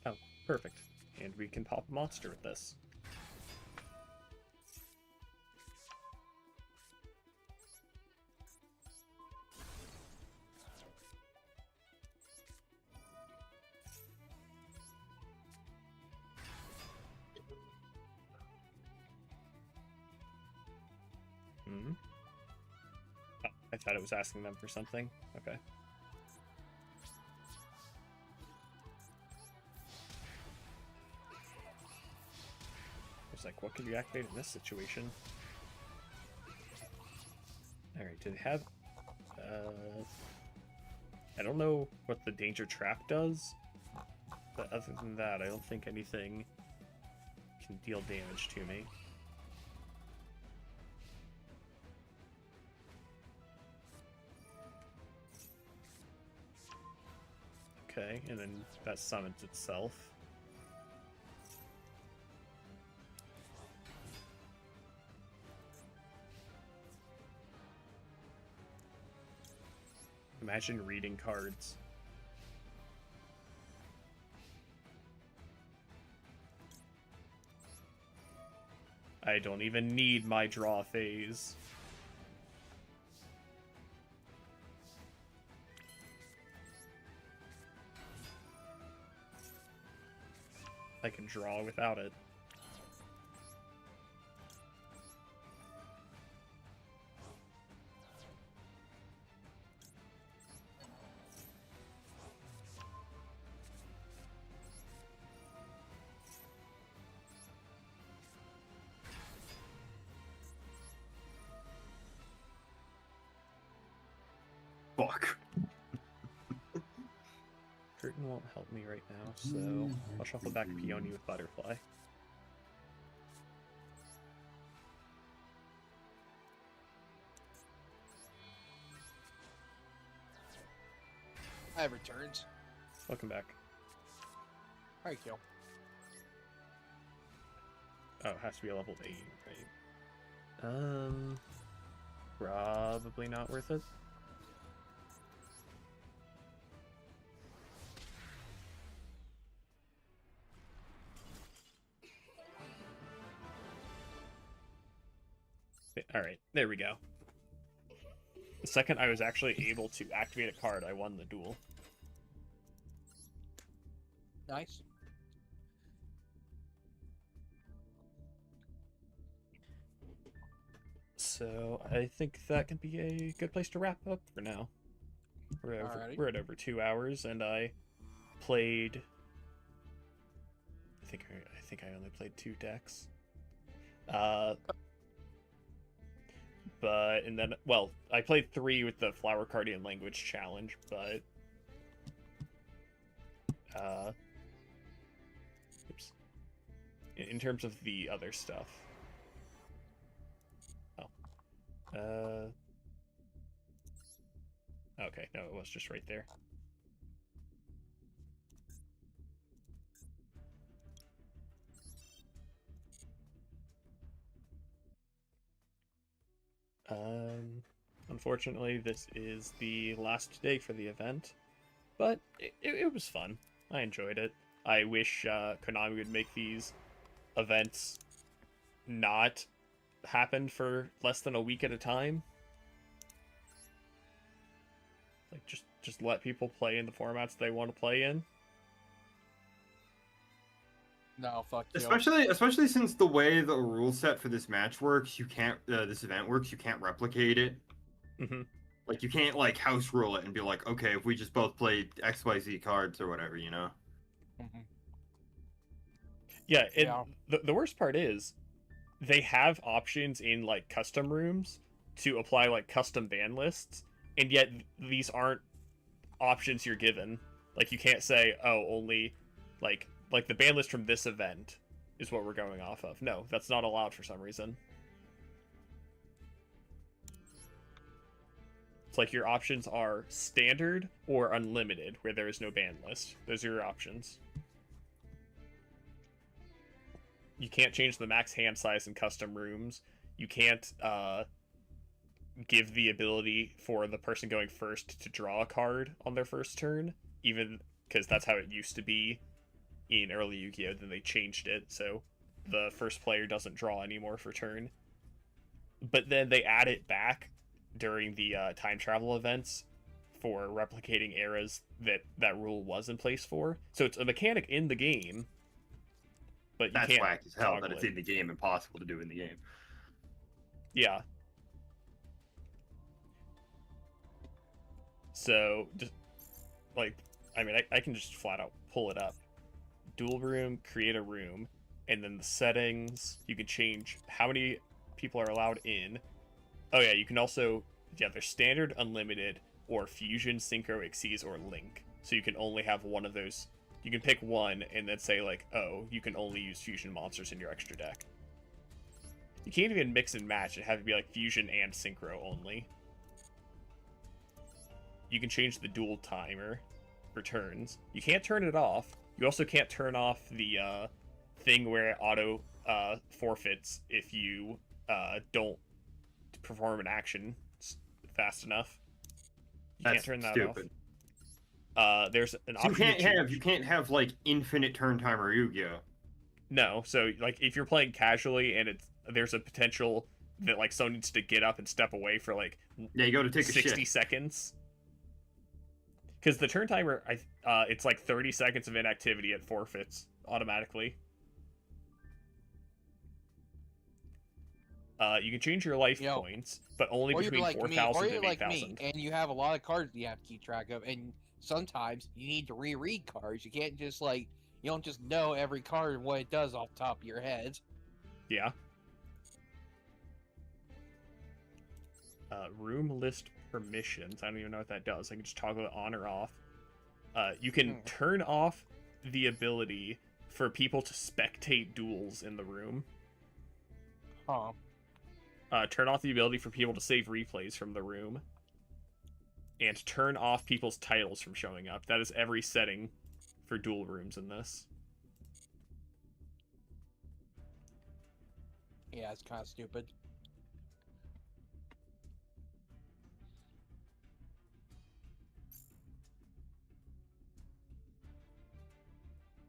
Oh, perfect. And we can pop a monster with this. Hmm. Oh, I thought it was asking them for something. Okay. I was like, what could you activate in this situation? Alright, do they have... I don't know what the Danger Trap does, but other than that, I don't think anything can deal damage to me. Okay, and then that summons itself. Imagine reading cards. I don't even need my draw phase. I can draw without it. Fuck. Curtain won't help me right now, so I'll shuffle back Peony with Butterfly. I have returns. Welcome back. Alright, kill. Oh, it has to be a level 8, right? Probably not worth it. Alright, there we go. The second I was actually able to activate a card, I won the duel. Nice. So I think that can be a good place to wrap up for now. We're at over 2 hours, and I played. I think I only played 2 decks. But and then I played 3 with the Flower Cardian Language Challenge, but oops. In terms of the other stuff. Okay, no, it was just right there. Unfortunately, this is the last day for the event, but it was fun. I enjoyed it. I wish Konami would make these events not happen for less than a week at a time. Like, just let people play in the formats they want to play in. No, fuck you. Especially since the way the rule set for this match works, you can't. This event works, you can't replicate it. Mm-hmm. Like, you can't like house rule it and be like, okay, if we just both played XYZ cards or whatever, you know. Mm-hmm. Yeah. The worst part is, they have options in like custom rooms to apply like custom ban lists, and yet these aren't options you're given. Like, you can't say, oh, only like the ban list from this event is what we're going off of. No, that's not allowed for some reason. It's like your options are standard or unlimited, where there is no ban list. Those are your options. You can't change the max hand size in custom rooms. You can't give the ability for the person going first to draw a card on their first turn, even because that's how it used to be in early Yu-Gi-Oh! Then they changed it, so the first player doesn't draw anymore for turn. But then they add it back during the time travel events for replicating eras that rule was in place for. So it's a mechanic in the game, but you That's can't whack as hell that toggle it's in the game, impossible to do in the game. Yeah. So, just, like, I mean, I can just flat out pull it up. Duel room, create a room, and then the settings, you can change how many people are allowed in. Oh yeah, you can also, there's standard, unlimited, or fusion, synchro, exceeds, or link. So you can only have one of those. You can pick one and then say like, oh, you can only use fusion monsters in your extra deck. You can't even mix and match and have it be like fusion and synchro only. You can change the duel timer for turns. You can't turn it off. You also can't turn off the thing where it auto forfeits if you don't perform an action fast enough. You can't turn that stupid. off. There's an option. You can't have like infinite turn timer Yu-Gi-Oh. No, so like if you're playing casually and it's there's a potential that like someone needs to get up and step away for like Yeah, you go to take a 60 shit. seconds. Because the turn timer, it's like 30 seconds of inactivity at forfeits automatically. You can change your life points, but only or you're between like me, 4,000 or and you're like me, 8,000. and you have a lot of cards you have to keep track of, and sometimes you need to reread cards. You can't just like you don't just know every card and what it does off the top of your head. Yeah. Room list permissions. I don't even know what that does. I can just toggle it on or off. You can turn off the ability for people to spectate duels in the room. Huh. Turn off the ability for people to save replays from the room. And turn off people's titles from showing up. That is every setting for duel rooms in this. Yeah, it's kind of stupid.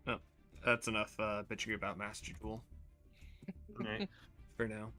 Oh, that's enough bitching about Master Duel Right. for now.